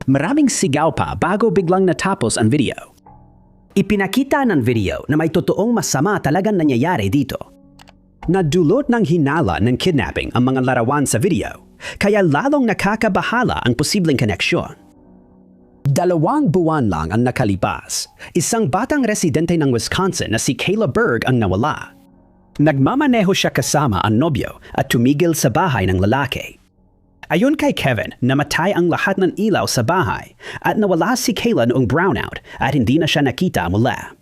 Maraming sigaw pa bago biglang natapos ang video. Ipinakita ng video na may totoong masama talagang nangyayari dito. Nadulot ng hinala ng kidnapping ang mga larawan sa video, kaya lalong nakakabahala ang posibleng koneksyon. 2 buwan lang ang nakalipas, isang batang residente ng Wisconsin na si Kayla Berg ang nawala. Nagmamaneho siya kasama ang nobyo at tumigil sa bahay ng lalaki. Ayon kay Kevin, namatay ang lahat ng ilaw sa bahay at nawala si Kayla noong brownout at hindi na siya nakita mula.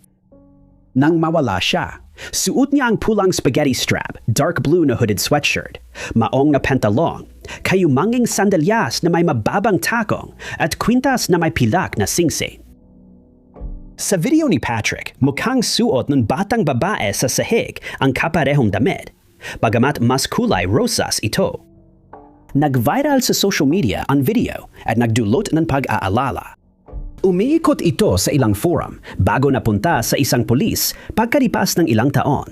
Nang mawala siya, suot niya ang pulang spaghetti strap, dark blue na hooded sweatshirt, maong na pantalon, kayumanging sandalyas na may mababang takong at kwintas na may pilak na singsing. Sa video ni Patrick, mukhang suot ng batang babae sa sahig ang kaparehong damit, bagamat mas kulay rosas ito. Nag-viral sa social media ang video at nagdulot ng pag-aalala. Umiikot ito sa ilang forum bago napunta sa isang pulis pagkalipas ng ilang taon.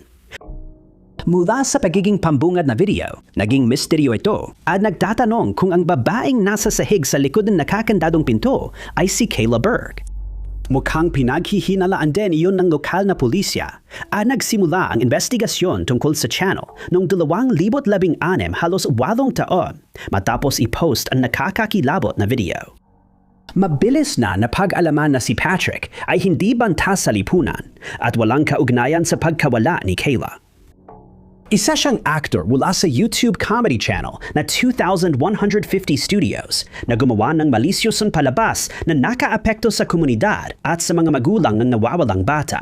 Mula sa pagiging pambungad na video, naging misteryo ito at nagtatanong kung ang babaeng nasa sahig sa likod ng nakakandadong pinto ay si Kayla Berg. Mukhang pinaghihinalaan din iyon ng lokal na pulisya at nagsimula ang investigasyon tungkol sa channel noong 2016 halos 8 taon matapos i-post ang nakakakilabot na video. Mabilis na napag-alaman na si Patrick ay hindi banta sa lipunan at walang kaugnayan sa pagkawala ni Kayla. Isa siyang actor mula sa YouTube comedy channel na 2,150 Studios na gumawa ng malisyosong palabas na nakaapekto sa komunidad at sa mga magulang ng nawawalang bata.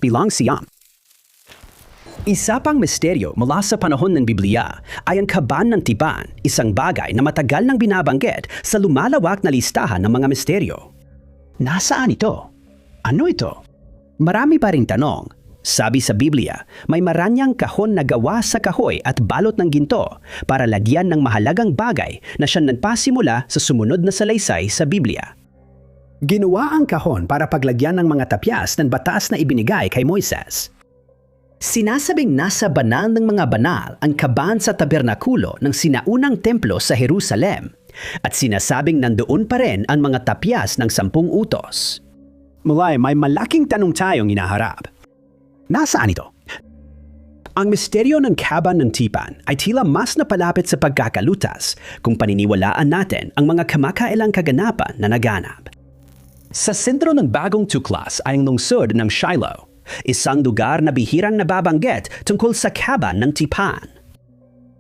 Bilang siyam. Isa pang misteryo mula sa panahon ng Biblia ay ang kaban ng tipan, isang bagay na matagal nang binabanggit sa lumalawak na listahan ng mga misteryo. Nasaan ito? Ano ito? Marami pa ring tanong. Sabi sa Biblia, may maranyang kahon na gawa sa kahoy at balot ng ginto para lagyan ng mahalagang bagay na siyang nagpasimula sa sumunod na salaysay sa Biblia. Ginawa ang kahon para paglagyan ng mga tapyas ng batas na ibinigay kay Moises. Sinasabing nasa banal ng mga banal ang kaban sa tabernakulo ng sinaunang templo sa Jerusalem at sinasabing nandoon pa rin ang mga tapyas ng 10 utos. Mulay, may malaking tanong tayong inaharap. Nasaan ito? Ang misteryo ng kaban ng tipan ay tila mas napalapit sa pagkakalutas kung paniniwalaan natin ang mga kamakailang kaganapan na naganap. Sa sentro ng bagong tuklas ay ang lungsod ng Shiloh, isang lugar na bihirang nababanggit tungkol sa kaban ng tipan.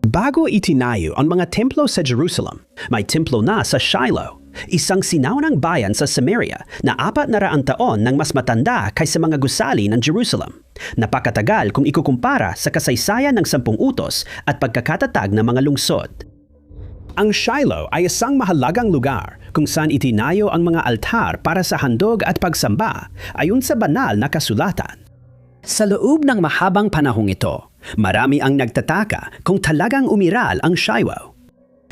Bago itinayo ang mga templo sa Jerusalem, may templo na sa Shiloh, isang sinaunang bayan sa Samaria na 400 taon nang mas matanda kaysa mga gusali ng Jerusalem. Napakatagal kung ikukumpara sa kasaysayan ng 10 utos at pagkakatatag ng mga lungsod. Ang Shiloh ay isang mahalagang lugar kung saan itinayo ang mga altar para sa handog at pagsamba ayon sa banal na kasulatan. Sa loob ng mahabang panahong ito, marami ang nagtataka kung talagang umiral ang Shiloh.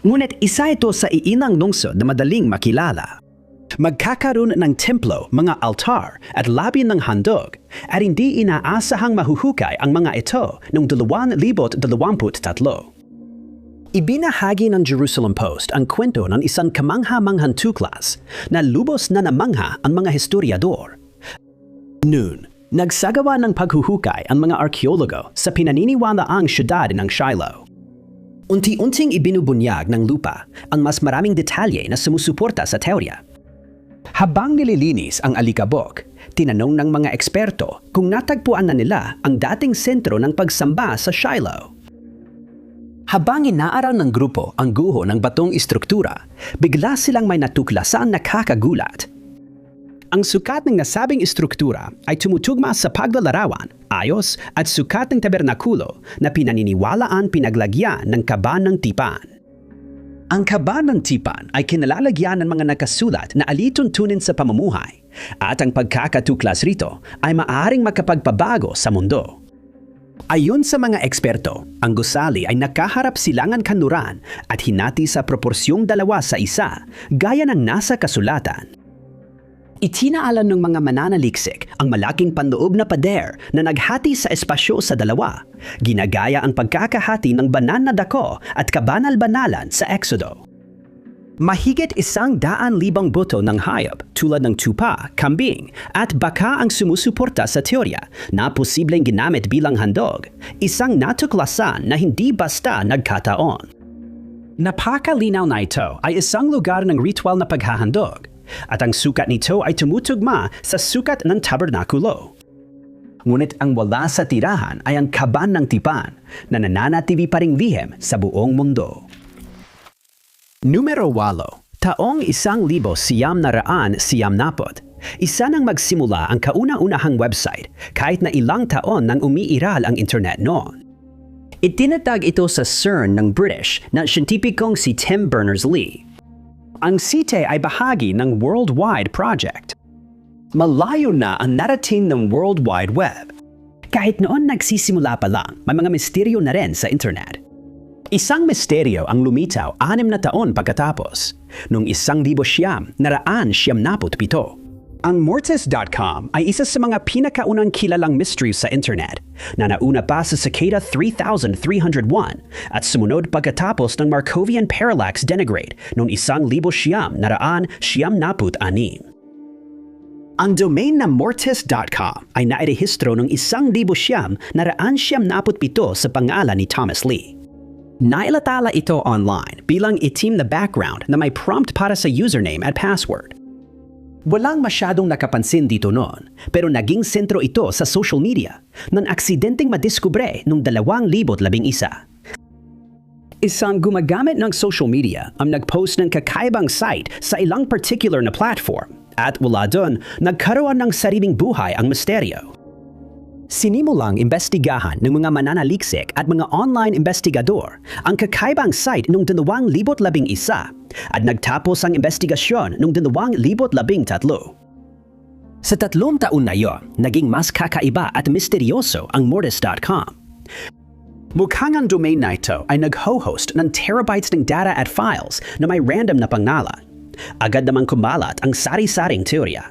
Ngunit isa ito sa iinang lungsod na madaling makilala. Magkakaroon ng templo, mga altar at labi ng handog at hindi inaasahang mahuhukay ang mga ito noong 2023. Ibinahagi ng Jerusalem Post ang kwento ng isang kamangha-manghang tuklas na lubos na namangha ang mga historiador. Noon, nagsagawa ng paghuhukay ang mga arkeologo sa pinaniniwalaang syudad ng Shiloh. Unti-unting ibinubunyag ng lupa ang mas maraming detalye na sumusuporta sa teorya. Habang nililinis ang alikabok, tinanong ng mga eksperto kung natagpuan na nila ang dating sentro ng pagsamba sa Shiloh. Habang inaaral ng grupo ang guho ng batong istruktura, bigla silang may natuklasan na nakakagulat. Ang sukat ng nasabing istruktura ay tumutugma sa paglalarawan, ayos at sukat ng tabernakulo na pinaniniwalaan pinaglagyan ng kaban ng tipan. Ang kaban ng tipan ay kinalalagyan ng mga nakasulat na alituntunin sa pamumuhay at ang pagkakatuklas rito ay maaaring makapagpabago sa mundo. Ayon sa mga eksperto, ang gusali ay nakaharap silangan kanluran at hinati sa proporsyong 2 sa 1, gaya ng nasa kasulatan. Itinaalan ng mga mananaliksik ang malaking panloob na pader na naghati sa espasyo sa 2, ginagaya ang pagkakahati ng banal na dako at kabanal-banalan sa Exodo. Mahigit 100,000 buto ng hayop tulad ng tupa, kambing at baka ang sumusuporta sa teorya na posibleng ginamit bilang handog, isang natuklasan na hindi basta nagkataon. Napakalinaw na ito ay isang lugar ng ritual na paghahandog at ang sukat nito ay tumutugma sa sukat ng tabernakulo. Ngunit ang wala sa tirahan ay ang kaban ng tipan na nananatili pa ring lihim sa buong mundo. Numero 8, taong 1990. Isa nang magsimula ang kauna-unahang website kahit na ilang taon nang umiiral ang internet noon. Itinatag ito sa CERN ng British na siyentipikong si Tim Berners-Lee. Ang CITE ay bahagi ng World Wide Project. Malayo na ang narating ng World Wide Web. Kahit noon nagsisimula pa lang, may mga misteryo na rin sa internet. Isang misteryo ang lumitaw 6 na taon pagkatapos, noong 1997. Ang Mortis.com ay isa sa mga pinakaunang kilalang mystery sa internet na nauna pa sa Cicada 3301 at sumunod pagkatapos ng Markovian Parallax Denigrate noong 1996. Ang domain na Mortis.com ay nairehistro noong 1997 sa pangalan ni Thomas Lee. Nailatala ito online bilang itim na background na may prompt para sa username at password. Walang masyadong nakapansin dito noon, pero naging sentro ito sa social media nang aksidenteng madiskubre noong 2011. Isang gumagamit ng social media ang nagpost ng kakaibang site sa ilang particular na platform at wala doon nagkaroon ng sariling buhay ang misteryo. Sinimulang imbestigahan ng mga mananaliksik at mga online investigador ang kakaibang site noong 2011 at nagtapos ang investigasyon noong 2013. Sa 3 taon na iyon, naging mas kakaiba at misteryoso ang Mortis.com. Mukhang ang domain na ito ay nag-ho-host ng terabytes ng data at files na may random na pangalan. Agad namang kumalat ang sari-saring teorya.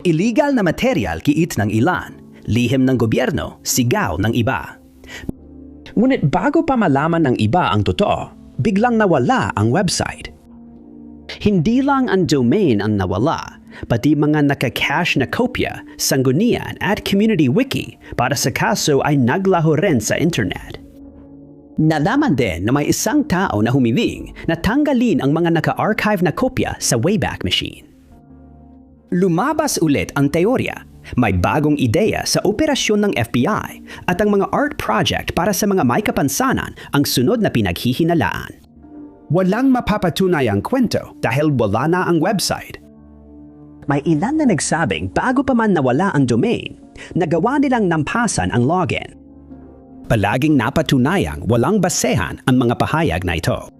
Illegal na material kiit ng ilan, lihim ng gobyerno, sigaw ng iba. Ngunit bago pa malaman ng iba ang totoo, biglang nawala ang website. Hindi lang ang domain ang nawala, pati mga naka-cache na kopya, sanggunian at community wiki para sa kaso ay naglaho rin sa internet. Nalaman din na may isang tao na humiling na tanggalin ang mga naka-archive na kopya sa Wayback Machine. Lumabas ulit ang teorya. May bagong ideya sa operasyon ng FBI at ang mga art project para sa mga may kapansanan ang sunod na pinaghihinalaan. Walang mapapatunayang kwento dahil wala na ang website. May ilan na nagsabing bago pa man nawala ang domain, nagawa nilang nampasan ang login. Palaging napatunayang walang basehan ang mga pahayag na ito.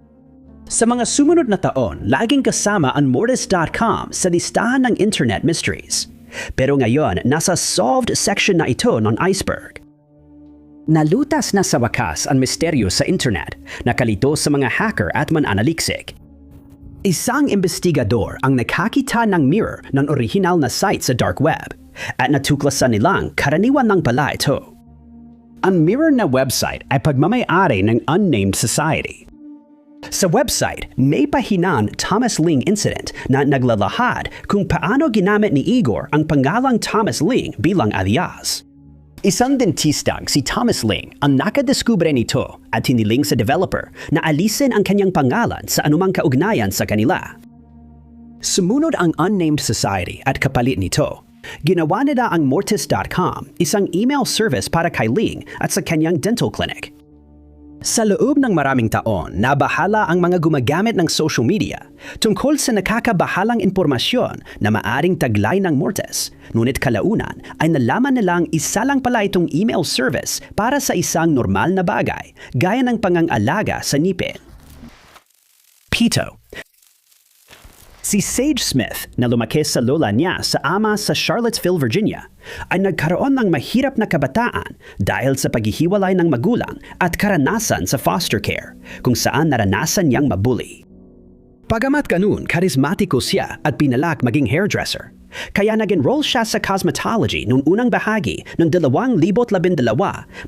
Sa mga sumunod na taon, laging kasama ang Mortis.com sa listahan ng Internet Mysteries. Pero ngayon, nasa solved section na ito ng iceberg. Nalutas na sa wakas ang misteryo sa internet, nakalito sa mga hacker at mananaliksik. Isang investigador ang nakakita ng mirror ng original na site sa dark web at natuklasan nilang karaniwan lang pala ito. Ang mirror na website ay pagmamay-ari ng unnamed society. Sa website, may pahinang Thomas Ling incident na naglalahad kung paano ginamit ni Igor ang pangalang Thomas Ling bilang alias. Isang dentistang si Thomas Ling ang nakadiskubre nito at hiniling sa developer na alisin ang kanyang pangalan sa anumang kaugnayan sa kanila. Sumunod ang unnamed society at kapalit nito. Ginawa nila ang Mortis.com, isang email service para kay Ling at sa kanyang dental clinic. Sa loob ng maraming taon, nabahala ang mga gumagamit ng social media tungkol sa nakakabahalang impormasyon na maaring taglay ng Mortis. Ngunit kalaunan ay nalaman nilang isa lang pala itong email service para sa isang normal na bagay, gaya ng pangangalaga sa ngipin. Pito. Si Sage Smith na lumaki sa lola niya sa ama sa Charlottesville, Virginia, ay nagkaroon ng mahirap na kabataan dahil sa paghihiwalay ng magulang at karanasan sa foster care, kung saan naranasan niyang mabully. Pagamat ganun, karismatiko siya at pinalak maging hairdresser. Kaya nag-enroll siya sa cosmetology noong unang bahagi ng 2012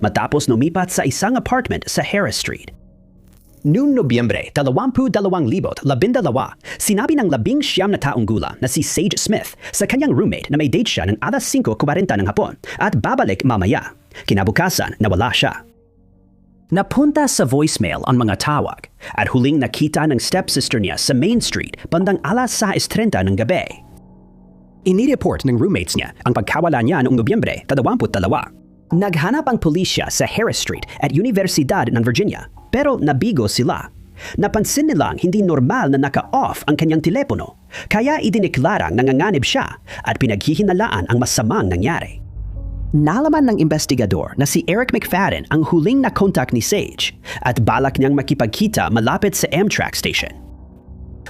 matapos lumipat sa isang apartment sa Harris Street. Noong Nobyembre 2012, sinabi ng 19 na taong gulang na si Sage Smith sa kanyang roommate na may date siya ng alas 5:40 ng hapon at babalik mamaya. Kinabukasan, nawala siya. Napunta sa voicemail ang mga tawag at huling nakita ng stepsister niya sa Main Street bandang alas 6:30 ng gabi. Inireport ng roommates niya ang pagkawala niya noong Nobyembre 22. Naghanap ang pulisya sa Harris Street at Universidad ng Virginia pero nabigo sila. Napansin nilang hindi normal na naka-off ang kanyang telepono kaya idineklarang nanganganib siya at pinaghihinalaan ang masamang nangyari. Nalaman ng investigador na si Eric McFadden ang huling na-contact ni Sage at balak niyang makipagkita malapit sa Amtrak station.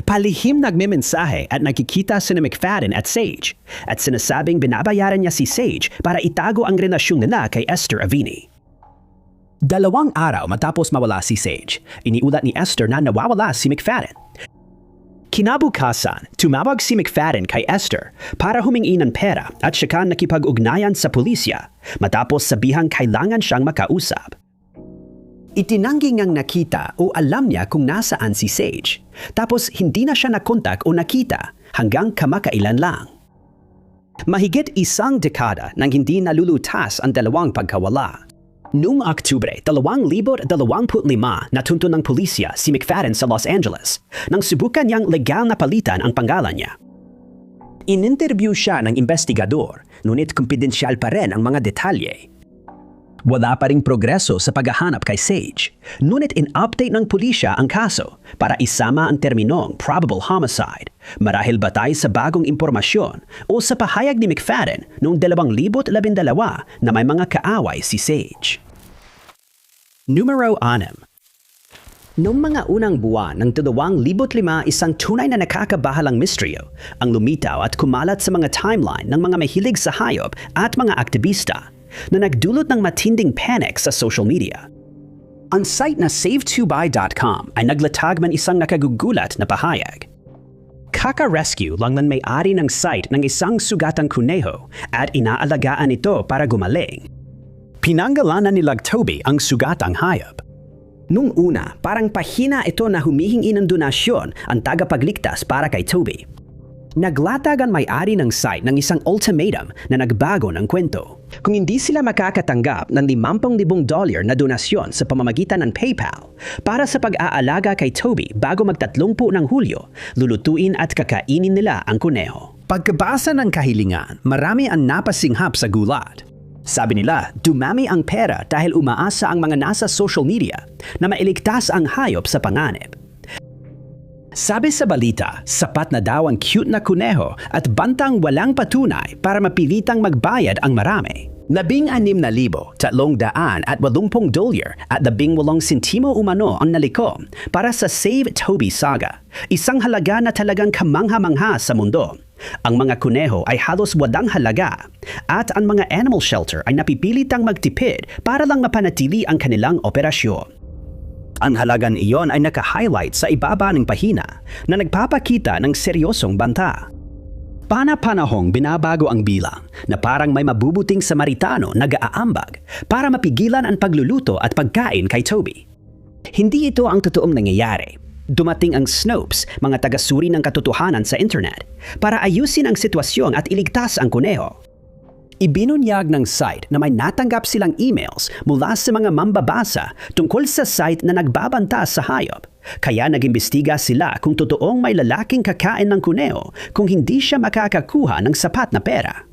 Palihim nagmemensahe at nakikita sina McFadden at Sage at sinasabing binabayaran niya si Sage para itago ang relasyon nila kay Esther Avini. 2 araw matapos mawala si Sage, iniulat ni Esther na nawawala si McFadden. Kinabukasan, tumawag si McFadden kay Esther para humingi ng pera at saka nakipag-ugnayan sa pulisya matapos sabihang kailangan siyang makausap. Itinanggi niyang nakita o alam niya kung nasaan si Sage, tapos hindi na siya nakontak o nakita hanggang kamakailan lang. Mahigit 1 dekada nang hindi nalulutas ang dalawang pagkawala. Noong Oktubre 2025, natunto ng pulisya si McFadden sa Los Angeles nang subukan niyang legal na palitan ang pangalan niya. Ininterview siya ng investigador, ngunit kumpidensyal pa rin ang mga detalye. Wala pa ring progreso sa paghahanap kay Sage, ngunit in-update ng pulisya ang kaso para isama ang terminong probable homicide, marahil batay sa bagong impormasyon o sa pahayag ni McFadden noong 2012 na may mga kaaway si Sage. Numero 6. Noong mga unang buwan ng 2005, isang tunay na nakakabahalang misteryo ang lumitaw at kumalat sa mga timeline ng mga mahilig sa hayop at mga aktivista na nagdulot ng matinding panic sa social media. Ang site na save2buy.com ay naglatag man isang nakagugulat na pahayag. Kaka-rescue lang ng may-ari ng site ng isang sugatang kuneho at inaalagaan ito para gumaling. Pinangalanan ni Toby ang sugatang hayop. Nung una, parang pahina ito na humihingi ng donasyon ang tagapagligtas para kay Toby. Naglatag ang may-ari ng site ng isang ultimatum na nagbago ng kwento. Kung hindi sila makakatanggap ng $50,000 na donasyon sa pamamagitan ng PayPal para sa pag-aalaga kay Toby bago mag-30 ng Hulyo, lulutuin at kakainin nila ang kuneho. Pagkabasa ng kahilingan, marami ang napasinghap sa gulat. Sabi nila, dumami ang pera dahil umaasa ang mga nasa social media na mailigtas ang hayop sa panganib. Sabi sa balita, sapat na daw ang cute na kuneho at bantang walang patunay para mapilitang magbayad ang marami. $16,380 at $18 sentimo umano ang nalikom para sa Save Toby Saga, isang halaga na talagang kamangha-mangha sa mundo. Ang mga kuneho ay halos walang halaga at ang mga animal shelter ay napipilitang magtipid para lang mapanatili ang kanilang operasyon. Ang halagan iyon ay naka-highlight sa ibaba ng pahina na nagpapakita ng seryosong banta. Pana-panahong binabago ang bilang na parang may mabubuting Samaritano nag-aambag para mapigilan ang pagluluto at pagkain kay Toby. Hindi ito ang totoong nangyayari. Dumating ang Snopes, mga tagasuri ng katotohanan sa internet, para ayusin ang sitwasyon at iligtas ang kuneho. Ibinunyag ng site na may natanggap silang emails mula sa mga mambabasa tungkol sa site na nagbabanta sa hayop. Kaya nag-imbestiga sila kung totoong may lalaking kakain ng kuneho kung hindi siya makakakuha ng sapat na pera.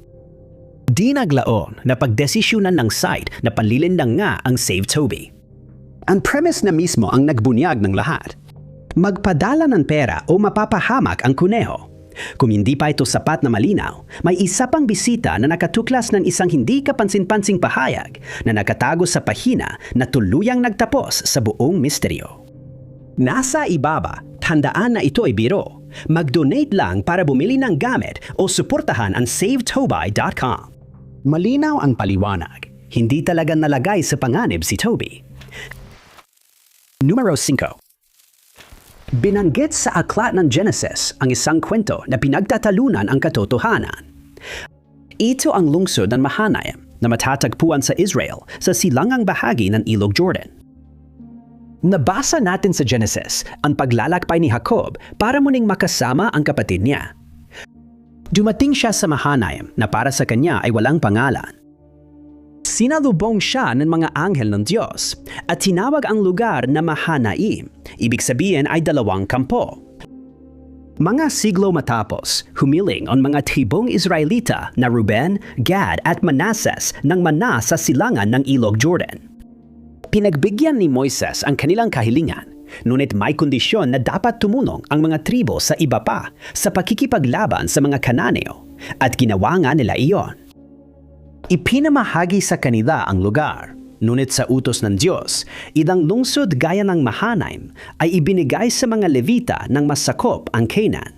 Di naglaon na pagdesisyonan ng site na panlilindang nga ang Save Toby. Ang premise na mismo ang nagbunyag ng lahat. Magpadala ng pera o mapapahamak ang kuneho. Kung hindi pa ito sapat na malinaw, may isa pang bisita na nakatuklas ng isang hindi kapansin-pansing pahayag na nakatago sa pahina na tuluyang nagtapos sa buong misteryo. Nasa ibaba, tandaan na ito ay biro, Mag-donate lang para bumili ng gamit o suportahan ang SaveToby.com. Malinaw ang paliwanag. Hindi talaga nalagay sa panganib si Toby. Numero 5. Binanggit sa aklat ng Genesis ang isang kwento na pinagtatalunan ang katotohanan. Ito ang lungsod ng Mahanaim na matatagpuan sa Israel sa silangang bahagi ng Ilog Jordan. Nabasa natin sa Genesis ang paglalakbay ni Jacob para muling makasama ang kapatid niya. Dumating siya sa Mahanaim na para sa kanya ay walang pangalan. Sinalubong siya ng mga anghel ng Diyos at tinawag ang lugar na Mahanaim. Ibig sabihin ay dalawang kampo. Mga siglo matapos, humiling ang mga tribong Israelita na Ruben, Gad at Manassas ng mana sa silangan ng Ilog Jordan. Pinagbigyan ni Moises ang kanilang kahilingan, ngunit may kondisyon na dapat tumulong ang mga tribo sa iba pa sa pakikipaglaban sa mga Kananeo, at ginawa nga nila iyon. Ipinamahagi sa kanila ang lugar, ngunit sa utos ng Diyos, ilang lungsod gaya ng Mahanaim ay ibinigay sa mga Levita nang masakop ang Canaan.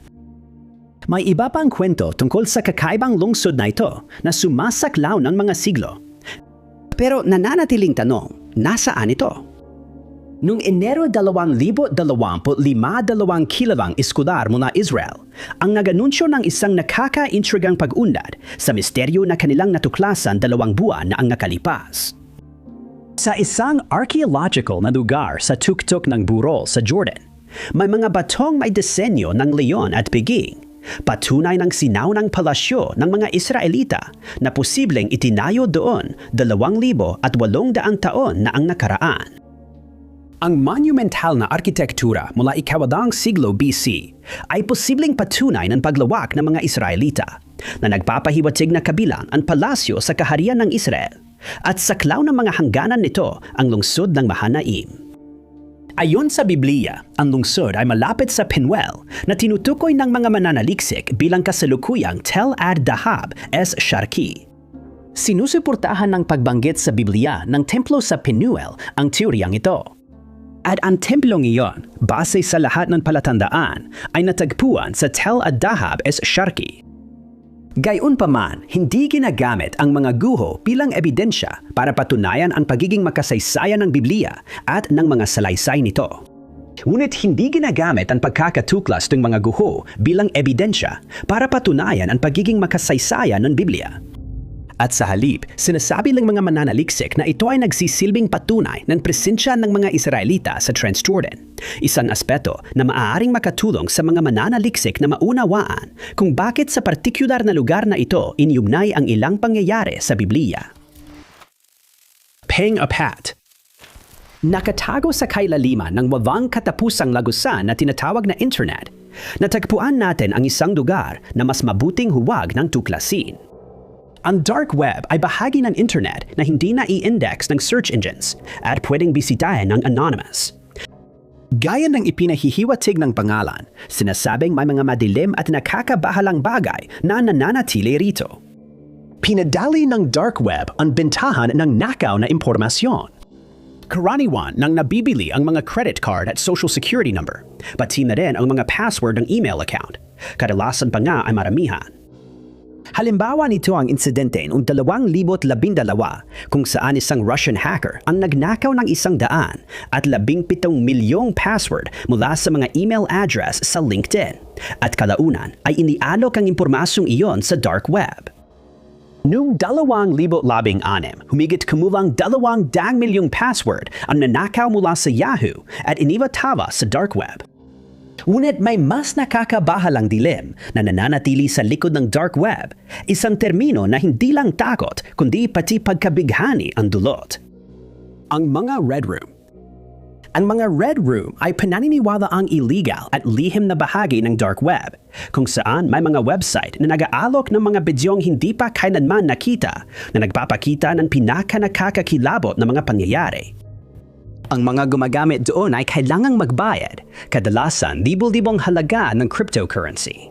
May iba pang kwento tungkol sa kakaibang lungsod na ito na sumasaklaw ng mga siglo. Pero nananatiling tanong, nasaan ito? Noong Enero 2025, 2 kilalang eskular mula Israel ang naganunsyo ng isang nakaka-intrigang pag-unlad sa misteryo na kanilang natuklasan 2 buwan na ang nakalipas. Sa isang archaeological na lugar sa tuktok ng Burol sa Jordan, may mga batong may disenyo ng leon at piging, patunay ng sinaunang palasyo ng mga Israelita na posibleng itinayo doon 2,800 taon na ang nakaraan. Ang monumental na arkitektura mula ika-8 siglo BC ay posibleng patunay ng paglawak ng mga Israelita na nagpapahiwatig na kabilang ang palasyo sa kaharian ng Israel at saklaw ng mga hangganan nito ang lungsod ng Mahanaim. Ayon sa Biblia, ang lungsod ay malapit sa Penuel na tinutukoy ng mga mananaliksik bilang kasalukuyang Tel Ad-Dahab es Sharqi. Sinusuportahan ng pagbanggit sa Biblia ng templo sa Penuel ang teoryang ito. At ang templong iyon, base sa lahat ng palatandaan, ay natagpuan sa Tel Ad-Dahab es Sharqi. Gayunpaman, hindi ginagamit ang mga guho bilang ebidensya para patunayan ang pagiging makasaysayan ng Biblia at ng mga salaysay nito. Ngunit hindi ginagamit ang pagkakatuklas ng mga guho bilang ebidensya para patunayan ang pagiging makasaysayan ng Biblia. At sa halip, sinasabi ng mga mananaliksik na ito ay nagsisilbing patunay ng presensya ng mga Israelita sa Transjordan. Isang aspeto na maaaring makatulong sa mga mananaliksik na maunawaan kung bakit sa partikular na lugar na ito inyugnay ang ilang pangyayari sa Biblia. Pang-apat. Nakatago sa kailaliman ng walang katapusang lagusan na tinatawag na internet, natagpuan natin ang isang lugar na mas mabuting huwag ng tuklasin. Ang dark web ay bahagi ng internet na hindi na i-index ng search engines at pwedeng bisitahin ng anonymous. Gaya ng ipinahihiwatig ng pangalan, sinasabing may mga madilim at nakakabahalang bagay na nananatili rito. Pinadali ng dark web ang bentahan ng nakaw na impormasyon. Karaniwan nang nabibili ang mga credit card at social security number, pati na rin ang mga password ng email account. Kadalasan pa nga ay maramihan. Halimbawa nito ang insidente noong 2012 kung saan isang Russian hacker ang nagnakaw ng 100 at 17 milyong password mula sa mga email address sa LinkedIn at kalaunan ay inialok ang impormasyong iyon sa dark web. Noong 2016, humigit kumulang 200 milyong password ang nanakaw mula sa Yahoo at iniwatawa sa dark web. Ngunit may mas nakakabahalang dilim na nananatili sa likod ng dark web, isang termino na hindi lang takot kundi pati pagkabighani ang dulot. Ang mga red room. Ang mga red room ay pananiniwalaang illegal at lihim na bahagi ng dark web, kung saan may mga website na nag-aalok ng mga bidyong hindi pa kailanman nakita na nagpapakita ng pinaka-nakakakilabot na mga pangyayari. Ang mga gumagamit doon ay kailangang magbayad, kadalasan libo-libong halaga ng cryptocurrency.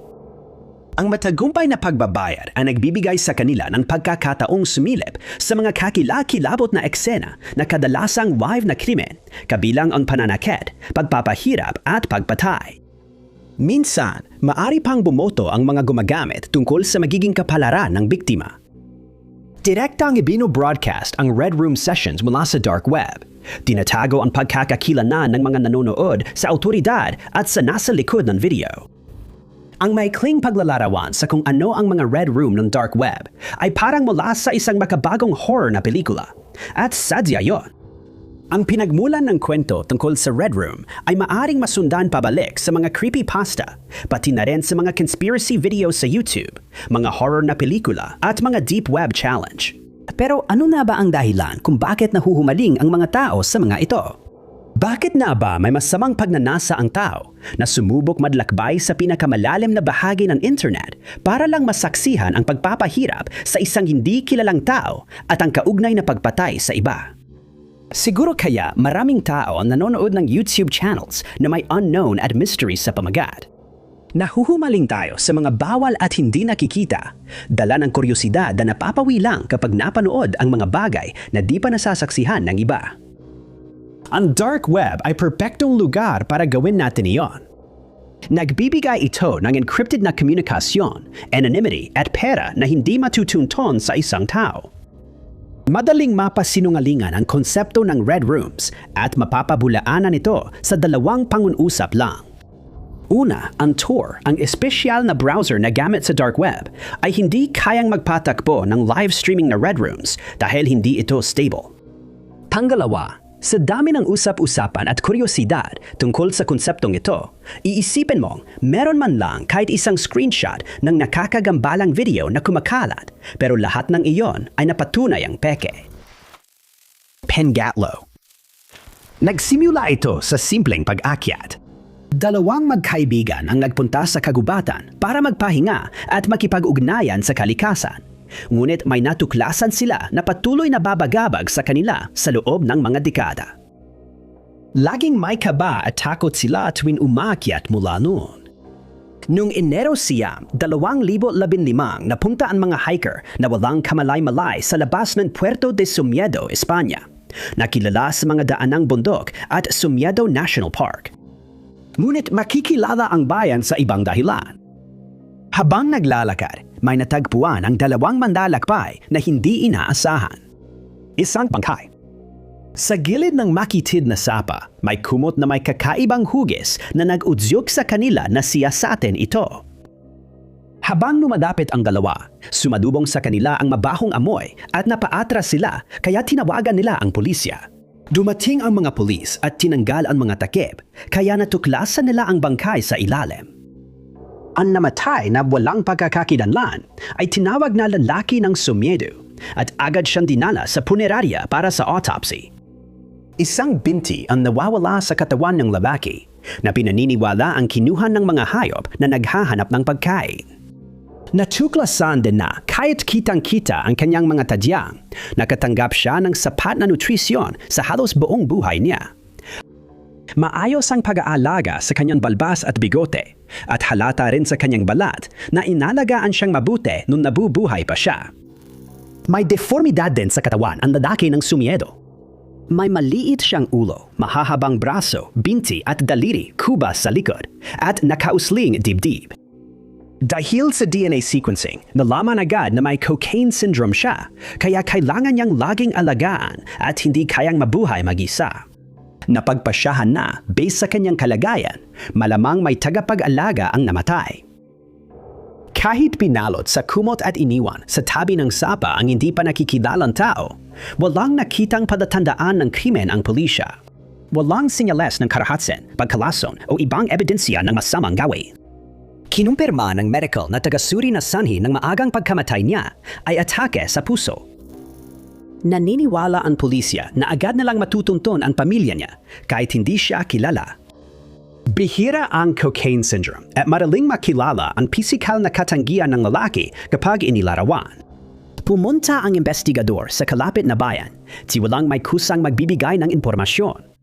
Ang matagumpay na pagbabayad ay nagbibigay sa kanila ng pagkakataong sumilip sa mga kakilakilabot na eksena na kadalasang live na krimen, kabilang ang pananakit, pagpapahirap at pagpatay. Minsan, maari pang bumoto ang mga gumagamit tungkol sa magiging kapalaran ng biktima. Direktang ibino-broadcast ang Red Room sessions mula sa dark web. Tinatago ang pagkakakilanlan ng mga nanonood sa awtoridad at sa nasa likod ng video. Ang maikling paglalarawan sa kung ano ang mga Red Room ng dark web ay parang mula sa isang makabagong horror na pelikula. At sadya yon. Ang pinagmulan ng kwento tungkol sa Red Room ay maaring masundan pabalik sa mga creepypasta, pati na rin sa mga conspiracy videos sa YouTube, mga horror na pelikula at mga deep web challenge. Pero ano na ba ang dahilan kung bakit nahuhumaling ang mga tao sa mga ito? Bakit na ba may masamang pagnanasa ang tao na sumubok madlakbay sa pinakamalalim na bahagi ng internet para lang masaksihan ang pagpapahirap sa isang hindi kilalang tao at ang kaugnay na pagpatay sa iba? Siguro kaya maraming tao ang nanonood ng YouTube channels na may unknown at mystery sa pamagat. Nahuhumaling tayo sa mga bawal at hindi nakikita, dala ng kuryosidad na napapawi lang kapag napanood ang mga bagay na di pa nasasaksihan ng iba. Ang dark web ay perpektong lugar para gawin natin iyon. Nagbibigay ito ng encrypted na komunikasyon, anonymity at pera na hindi matutunton sa isang tao. Madaling mapasinungalingan ang konsepto ng Red Rooms at mapapabulaanan ito sa dalawang pangunusap lang. Una, ang Tor, ang espesyal na browser na gamit sa dark web, ay hindi kayang magpatakbo ng live streaming na Red Rooms dahil hindi ito stable. Pangalawa, sa dami ng usap-usapan at kuryosidad tungkol sa konseptong ito, iisipin mong meron man lang kahit isang screenshot ng nakakagambalang video na kumakalat, pero lahat ng iyon ay napatunay ang peke. Pengatlo. Nagsimula ito sa simpleng pag-akyat. Dalawang magkaibigan ang nagpunta sa kagubatan para magpahinga at makipag-ugnayan sa kalikasan. Ngunit may natuklasan sila na patuloy na babagabag sa kanila sa loob ng mga dekada. Laging may kaba at takot sila tuwing umakyat mula noon. Noong Enero siyam, 2015, napunta ang mga hiker na walang kamalay-malay sa labas ng Puerto de Somiedo, Espanya, nakilala sa mga daanang bundok at Somiedo National Park. Ngunit makikilala ang bayan sa ibang dahilan. Habang naglalakad, may natagpuan ang dalawang mandalakbay na hindi inaasahan. Isang bangkay. Sa gilid ng makitid na sapa, may kumot na may kakaibang hugis na nag-udyok sa kanila na siyasatin ito. Habang lumadapit ang dalawa, sumadubong sa kanila ang mabahong amoy at napaatras sila kaya tinawagan nila ang pulisya. Dumating ang mga pulis at tinanggal ang mga takip kaya natuklasan nila ang bangkay sa ilalim. Ang namatay na walang pagkakakilanlan ay tinawag na lalaki ng Somiedo at agad siyang dinala sa punerarya para sa autopsy. Isang binti ang nawawala sa katawan ng lalaki na pinaniniwala ang kinuha ng mga hayop na naghahanap ng pagkain. Natuklasan din na kahit kitang-kita ang kanyang mga tadyang, nakatanggap siya ng sapat na nutrisyon sa halos buong buhay niya. Maayos ang pag-aalaga sa kanyang balbas at bigote at halata rin sa kanyang balat na inalagaan siyang mabuti nung nabubuhay pa siya. May deformidad din sa katawan ang lalaki ng Somiedo. May maliit siyang ulo, mahahabang braso, binti at daliri kubas sa likod at nakausling dibdib. Dahil sa DNA sequencing, nalaman agad na may cocaine syndrome siya kaya kailangan niyang laging alagaan at hindi kayang mabuhay mag-isa. Napagpasyahan na based sa kanyang kalagayan, malamang may tagapag-alaga ang namatay. Kahit pinalot sa kumot at iniwan sa tabi ng sapa ang hindi pa nakikilalang tao, walang nakitang palatandaan ng krimen ang pulisya. Walang sinyales ng karahatsen, pagkalason o ibang ebidensya ng masamang gawin. Kinumpirma ng medical na tagasuri na sanhi ng maagang pagkamatay niya ay atake sa puso. Naniniwala ang pulisya na agad na lang matutunton ang pamilya niya kahit hindi siya kilala. Bihira ang cocaine syndrome at madaling makilala ang pisikal na katanggihan ng lalaki kapag inilarawan. Pumunta ang investigador sa kalapit na bayan, tiwalang may kusang magbibigay ng impormasyon.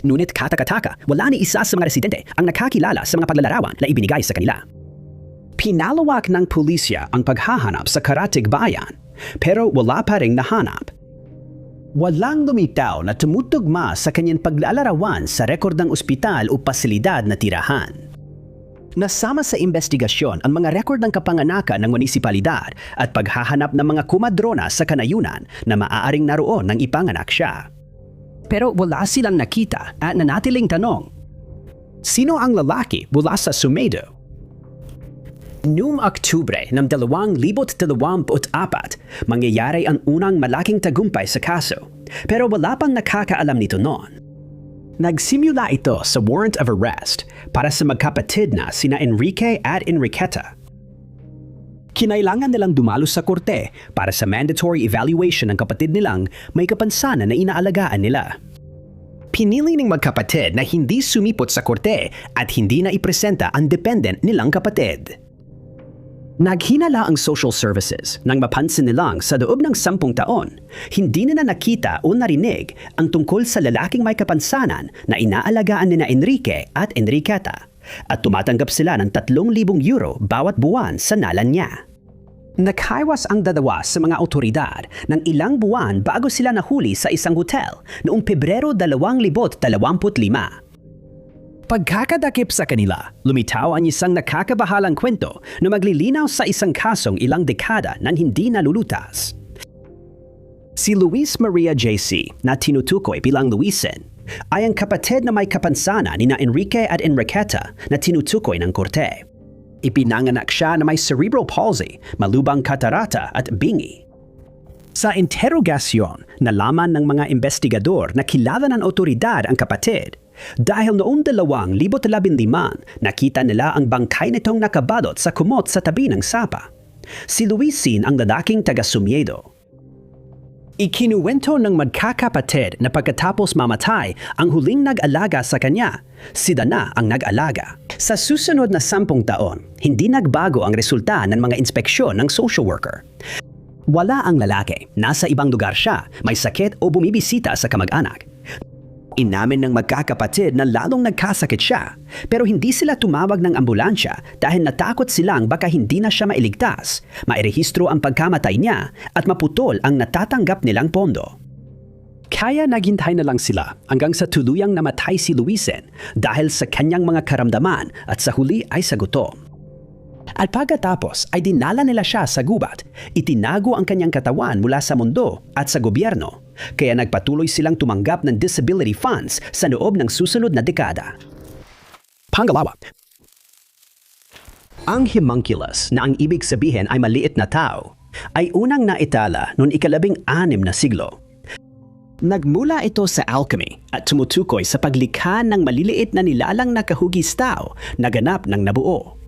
Ngunit katakataka, wala ni isa sa mga residente ang nakakilala sa mga paglalarawan na ibinigay sa kanila. Pinalawak ng pulisya ang paghahanap sa karatig bayan, pero wala pa ring nahanap. Walang lumitaw na tumutugma sa kanyang paglalarawan sa rekord ng ospital o pasilidad na tirahan. Nasama sa investigasyon ang mga rekord ng kapanganakan ng munisipalidad at paghahanap ng mga kumadrona sa kanayunan na maaaring naroon nang ipanganak siya. Pero wala silang nakita at nanatiling tanong, sino ang lalaki mula sa Sumedo? Noong Oktubre ng 2024, mangyayari ang unang malaking tagumpay sa kaso, pero wala pang nakakaalam nito noon. Nagsimula ito sa warrant of arrest para sa magkapatid na sina Enrique at Enriqueta. Kinailangan nilang dumalo sa korte para sa mandatory evaluation ng kapatid nilang may kapansanan na inaalagaan nila. Pinili ng magkapatid na hindi sumipot sa korte at hindi na ipresenta ang dependent nilang kapatid. Naghinala ang social services nang mapansin nilang sa loob ng 10 taon, hindi na nakita o narinig ang tungkol sa lalaking may kapansanan na inaalagaan nina Enrique at Enriqueta at tumatanggap sila ng 3,000 euro bawat buwan sa nalan niya. Nakaiwas ang dalawa sa mga otoridad ng ilang buwan bago sila nahuli sa isang hotel noong Pebrero 2025. Pagkakadakip sa kanila, lumitaw ang isang nakakabahalang kwento na maglilinaw sa isang kasong ilang dekada nang hindi nalulutas. Si Luis Maria J.C. na tinutukoy bilang Luisen ay ang kapatid na may kapansanan ni na Enrique at Enriqueta na tinutukoy ng korte. Ipinanganak siya na may cerebral palsy, malubang katarata at bingi. Sa interogasyon, nalaman ng mga investigador na kilala ng otoridad ang kapatid. Dahil noong 2015, nakita nila ang bangkay nitong nakabalot sa kumot sa tabi ng sapa. Si Luisin ang lalaking taga-Sumiedo. Ikinuwento ng magkakapatid na pagkatapos mamatay ang huling nag-alaga sa kanya, si Dana ang nag-alaga. Sa susunod na 10 taon, hindi nagbago ang resulta ng mga inspeksyon ng social worker. Wala ang lalaki, nasa ibang lugar siya, may sakit o bumibisita sa kamag-anak. Inamin ng magkakapatid na lalong nagkasakit siya, pero hindi sila tumawag ng ambulansya dahil natakot silang baka hindi na siya mailigtas, mairehistro ang pagkamatay niya at maputol ang natatanggap nilang pondo. Kaya naghintay na lang sila hanggang sa tuluyang namatay si Luisen dahil sa kanyang mga karamdaman at sa huli ay sa gutom. At pagkatapos ay dinala nila siya sa gubat, itinago ang kanyang katawan mula sa mundo at sa gobyerno, kaya nagpatuloy silang tumanggap ng disability funds sa loob ng susunod na dekada. Pangalawa, ang homunculus na ang ibig sabihin ay maliit na tao, ay unang naitala noong 16 na siglo. Nagmula ito sa alchemy at tumutukoy sa paglikha ng maliliit na nilalang na kahugis tao na ganap ng nabuo.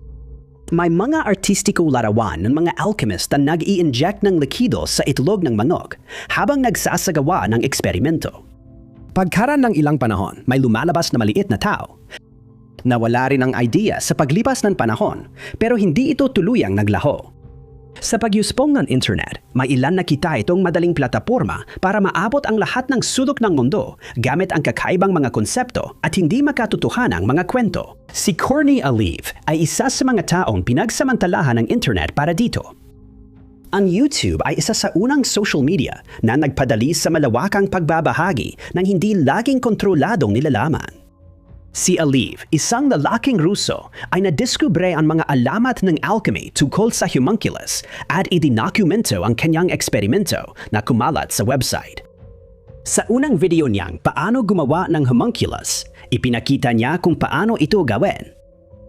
May mga artistiko larawan ng mga alchemist na nag-i-inject ng likido sa itlog ng manok habang nagsasagawa ng eksperimento. Pagkaraan ng ilang panahon, may lumalabas na maliit na tao. Nawala rin ang idea sa paglipas ng panahon, pero hindi ito tuluyang naglaho. Sa pagyuspong ng internet, may ilan nakita itong madaling plataporma para maabot ang lahat ng sulok ng mundo gamit ang kakaibang mga konsepto at hindi makatotohanang mga kwento. Si Courtney Alive ay isa sa mga taong pinagsamantalahan ng internet para dito. Ang YouTube ay isa sa unang social media na nagpadali sa malawakang pagbabahagi ng hindi laging kontroladong nilalaman. Si Alive, isang lalaking Ruso, ay nadiskubre ang mga alamat ng alchemy tungkol sa homunculus at idinokumento ang kanyang eksperimento na kumalat sa website. Sa unang video niyang paano gumawa ng homunculus, ipinakita niya kung paano ito gawin.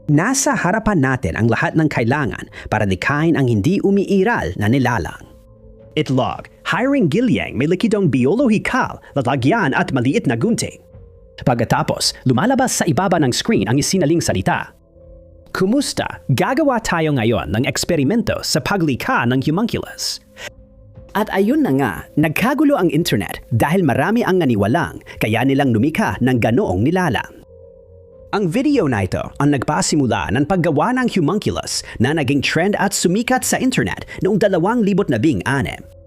Nasa harapan natin ang lahat ng kailangan para likhain ang hindi umiiral na nilalang. Itlog, hiring gilyang may likidong biolohikal, lalagyan at maliit na gunting. Pagkatapos, lumalabas sa ibaba ng screen ang isinaling salita. Kumusta? Gagawa tayo ngayon ng eksperimento sa paglikha ng homunculus. At ayun na nga, nagkagulo ang internet dahil marami ang naniwalang kaya nilang lumikha ng ganoong nilalang. Ang video na ito ang nagpasimula ng paggawa ng homunculus na naging trend at sumikat sa internet noong 2016.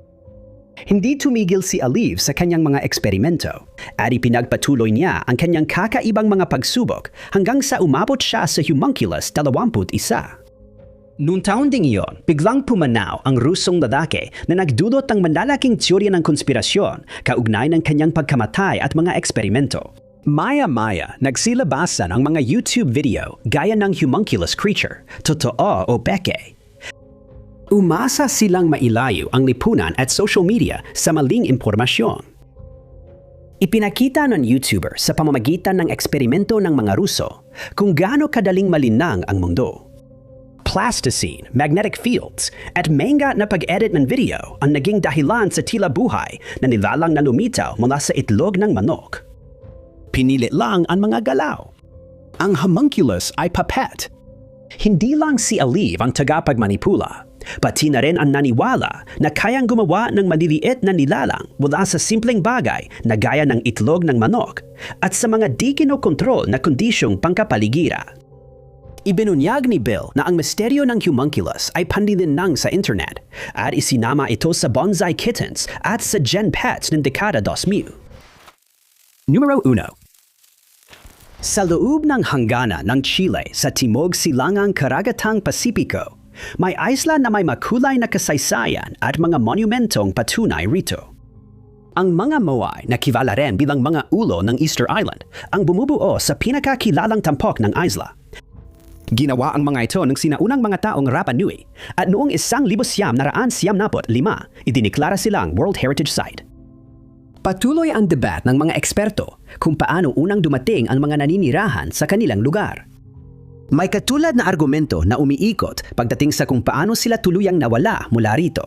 Hindi tumigil si Alive sa kanyang mga eksperimento at ipinagpatuloy niya ang kanyang kakaibang mga pagsubok hanggang sa umabot siya sa homunculus 21. Noong taon ding iyon, biglang pumanaw ang Rusong lalaki na nagdulot ng malalaking teorya ng konspirasyon kaugnay ng kanyang pagkamatay at mga eksperimento. Maya-maya, nagsilabasan ang mga YouTube video gaya ng homunculus creature, totoo o peke. Umasa silang mailayo ang lipunan at social media sa maling impormasyon. Ipinakita ng YouTuber sa pamamagitan ng eksperimento ng mga Ruso kung gaano kadaling malinang ang mundo. Plasticine, magnetic fields, at manga na pag-edit ng video ang naging dahilan sa tila buhay na nilalang na lumitaw mula sa itlog ng manok. Pinilit lang ang mga galaw. Ang homunculus ay puppet. Hindi lang si Aliv ang tagapagmanipula, pati na rin ang naniwala na kayang gumawa ng maliliit na nilalang mula sa simpleng bagay na gaya ng itlog ng manok at sa mga di kinokontrol na kondisyong pangkapaligiran. Ibinunyag ni Bill na ang misteryo ng homunculus ay panlilinlang sa internet at isinama ito sa Bonsai Kittens at sa Gen Pets ng dekada 2000. Numero 1. Sa loob ng hangganan ng Chile sa timog silangang karagatang Pasipiko, may isla na may makulay na kasaysayan at mga monumentong patunay rito. Ang mga Moai na kilala rin bilang mga ulo ng Easter Island ang bumubuo sa pinakakilalang tampok ng isla. Ginawa ang mga ito ng sinaunang mga taong Rapa Nui at noong 1995, idiniklara silang World Heritage Site. Patuloy ang debat ng mga eksperto kung paano unang dumating ang mga naninirahan sa kanilang lugar. May katulad na argumento na umiikot pagdating sa kung paano sila tuluyang nawala mula rito.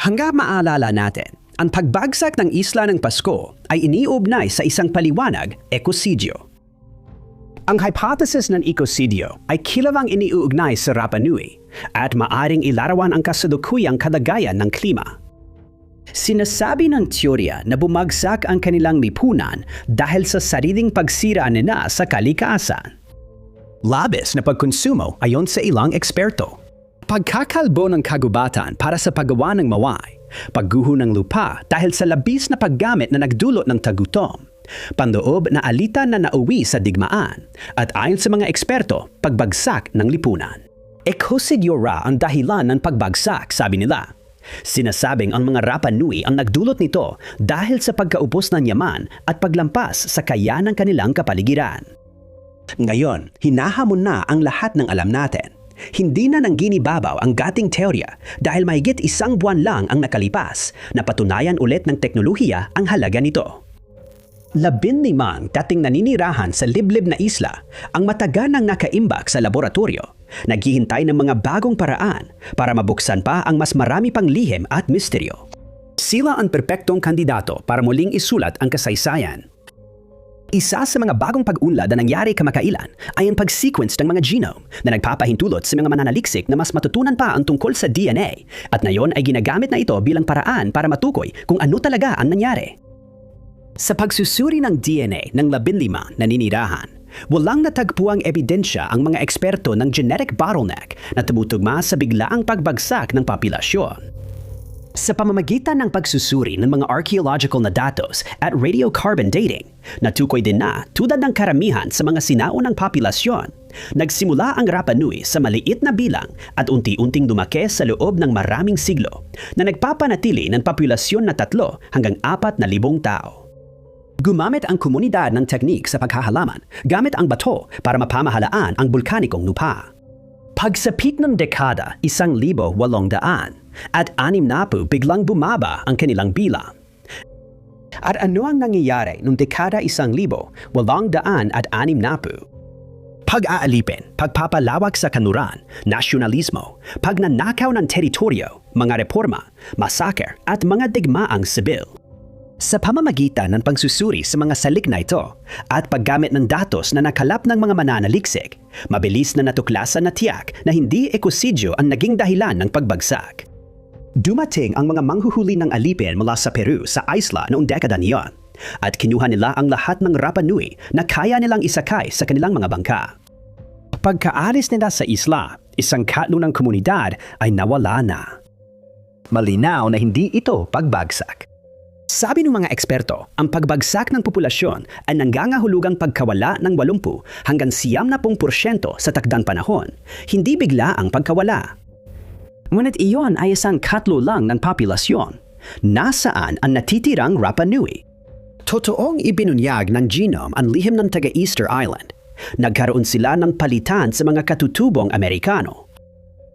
Hanggang maalala natin, ang pagbagsak ng Isla ng Pasko ay iniugnay sa isang paliwanag, ekosidyo. Ang hypothesis ng ekosidyo ay kilalang iniuugnay sa Rapa Nui at maaring ilarawan ang kasalukuyang kalagayan ng klima. Sinasabi ng teorya na bumagsak ang kanilang lipunan dahil sa sariling pagsira nila sa kalikasan. Labis na pagkonsumo ayon sa ilang eksperto. Pagkakalbo ng kagubatan para sa paggawa ng mawai, pagguho ng lupa dahil sa labis na paggamit na nagdulot ng tagutom, panloob na alitan na nauwi sa digmaan, at ayon sa mga eksperto, pagbagsak ng lipunan. Ekosidyo ra ang dahilan ng pagbagsak, sabi nila. Sinasabing ang mga Rapa Nui ang nagdulot nito dahil sa pagkaubos ng yaman at paglampas sa kaya ng kanilang kapaligiran. Ngayon, hinahamon na ang lahat ng alam natin. Hindi na nang ginibabaw ang gating teorya dahil mahigit 1 buwan lang ang nakalipas na patunayan ulit ng teknolohiya ang halaga nito. 15 dating naninirahan sa liblib na isla ang matagal nang nakaimbak sa laboratorio, naghihintay ng mga bagong paraan para mabuksan pa ang mas marami pang lihim at misteryo. Sila ang perpektong kandidato para muling isulat ang kasaysayan. Isa sa mga bagong pag-unlad na nangyari kamakailan ay ang pag-sequence ng mga genome na nagpapahintulot sa mga mananaliksik na mas matutunan pa ang tungkol sa DNA at ngayon ay ginagamit na ito bilang paraan para matukoy kung ano talaga ang nangyari. Sa pagsusuri ng DNA ng 15 naninirahan, walang natagpuang ebidensya ang mga eksperto ng genetic bottleneck na tumutugma sa biglaang pagbagsak ng populasyon. Sa pamamagitan ng pagsusuri ng mga archaeological na datos at radiocarbon dating, natukoy din na tulad ng karamihan sa mga sinaunang populasyon, nagsimula ang Rapa Nui sa maliit na bilang at unti-unting lumaki sa loob ng maraming siglo na nagpapanatili ng populasyon na 3 hanggang 4,000 tao. Gumamit ang komunidad ng teknik sa paghahalaman gamit ang bato para mapamahalaan ang bulkanikong lupa. Pagsapit ng dekada 1,800 at 60 biglang bumaba ang kanilang bilang. At ano ang nangyayari noong dekada 1,860? Pag-aalipin, pagpapalawak sa kanuran, nasyonalismo, pagnanakaw ng teritoryo, mga reforma, massacre at mga digmaang sibil. Sa pamamagitan ng pagsusuri sa mga salik na ito at paggamit ng datos na nakalap ng mga mananaliksik, mabilis na natuklasan na tiyak na hindi ekosidyo ang naging dahilan ng pagbagsak. Dumating ang mga manghuhuli ng alipin mula sa Peru sa isla noong dekada niyon at kinuha nila ang lahat ng Rapa Nui na kaya nilang isakay sa kanilang mga bangka. Pagkaalis nila sa isla, 1/4 ng komunidad ay nawala na. Malinaw na hindi ito pagbagsak. Sabi ng mga eksperto, ang pagbagsak ng populasyon ay nangangahulugang pagkawala ng 80 hanggang 90% sa takdang panahon, hindi bigla ang pagkawala. Ngunit iyon ay 1/4 lang ng populasyon. Nasaan ang natitirang Rapa Nui? Totoong ibinunyag ng genome ang lihim ng taga-Easter Island. Nagkaroon sila ng palitan sa mga katutubong Amerikano.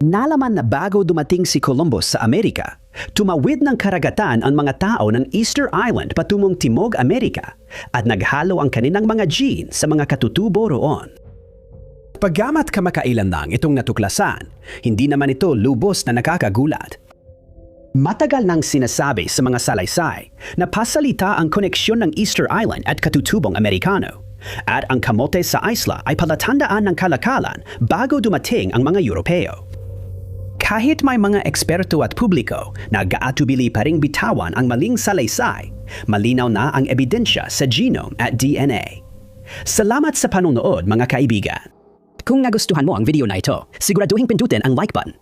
Nalaman na bago dumating si Columbus sa Amerika, tumawid ng karagatan ang mga tao ng Easter Island patungong Timog Amerika at naghalo ang kanilang mga gene sa mga katutubo roon. Paggamat kamakailan lang itong natuklasan, hindi naman ito lubos na nakakagulat. Matagal nang sinasabi sa mga salaysay na pasalita ang koneksyon ng Easter Island at katutubong Amerikano at ang kamote sa isla ay palatandaan ng kalakalan bago dumating ang mga Europeo. Kahit may mga eksperto at publiko na gaatubili pa ring bitawan ang maling salaysay, malinaw na ang ebidensya sa genome at DNA. Salamat sa panonood mga kaibigan. Kung nagustuhan mo ang video na ito, siguraduhin pindutin ang like button.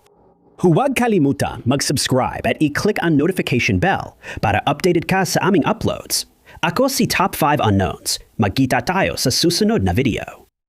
Huwag kalimutan mag-subscribe at i-click ang notification bell para updated ka sa aming uploads. Ako si Top 5 Unknowns. Magkita tayo sa susunod na video.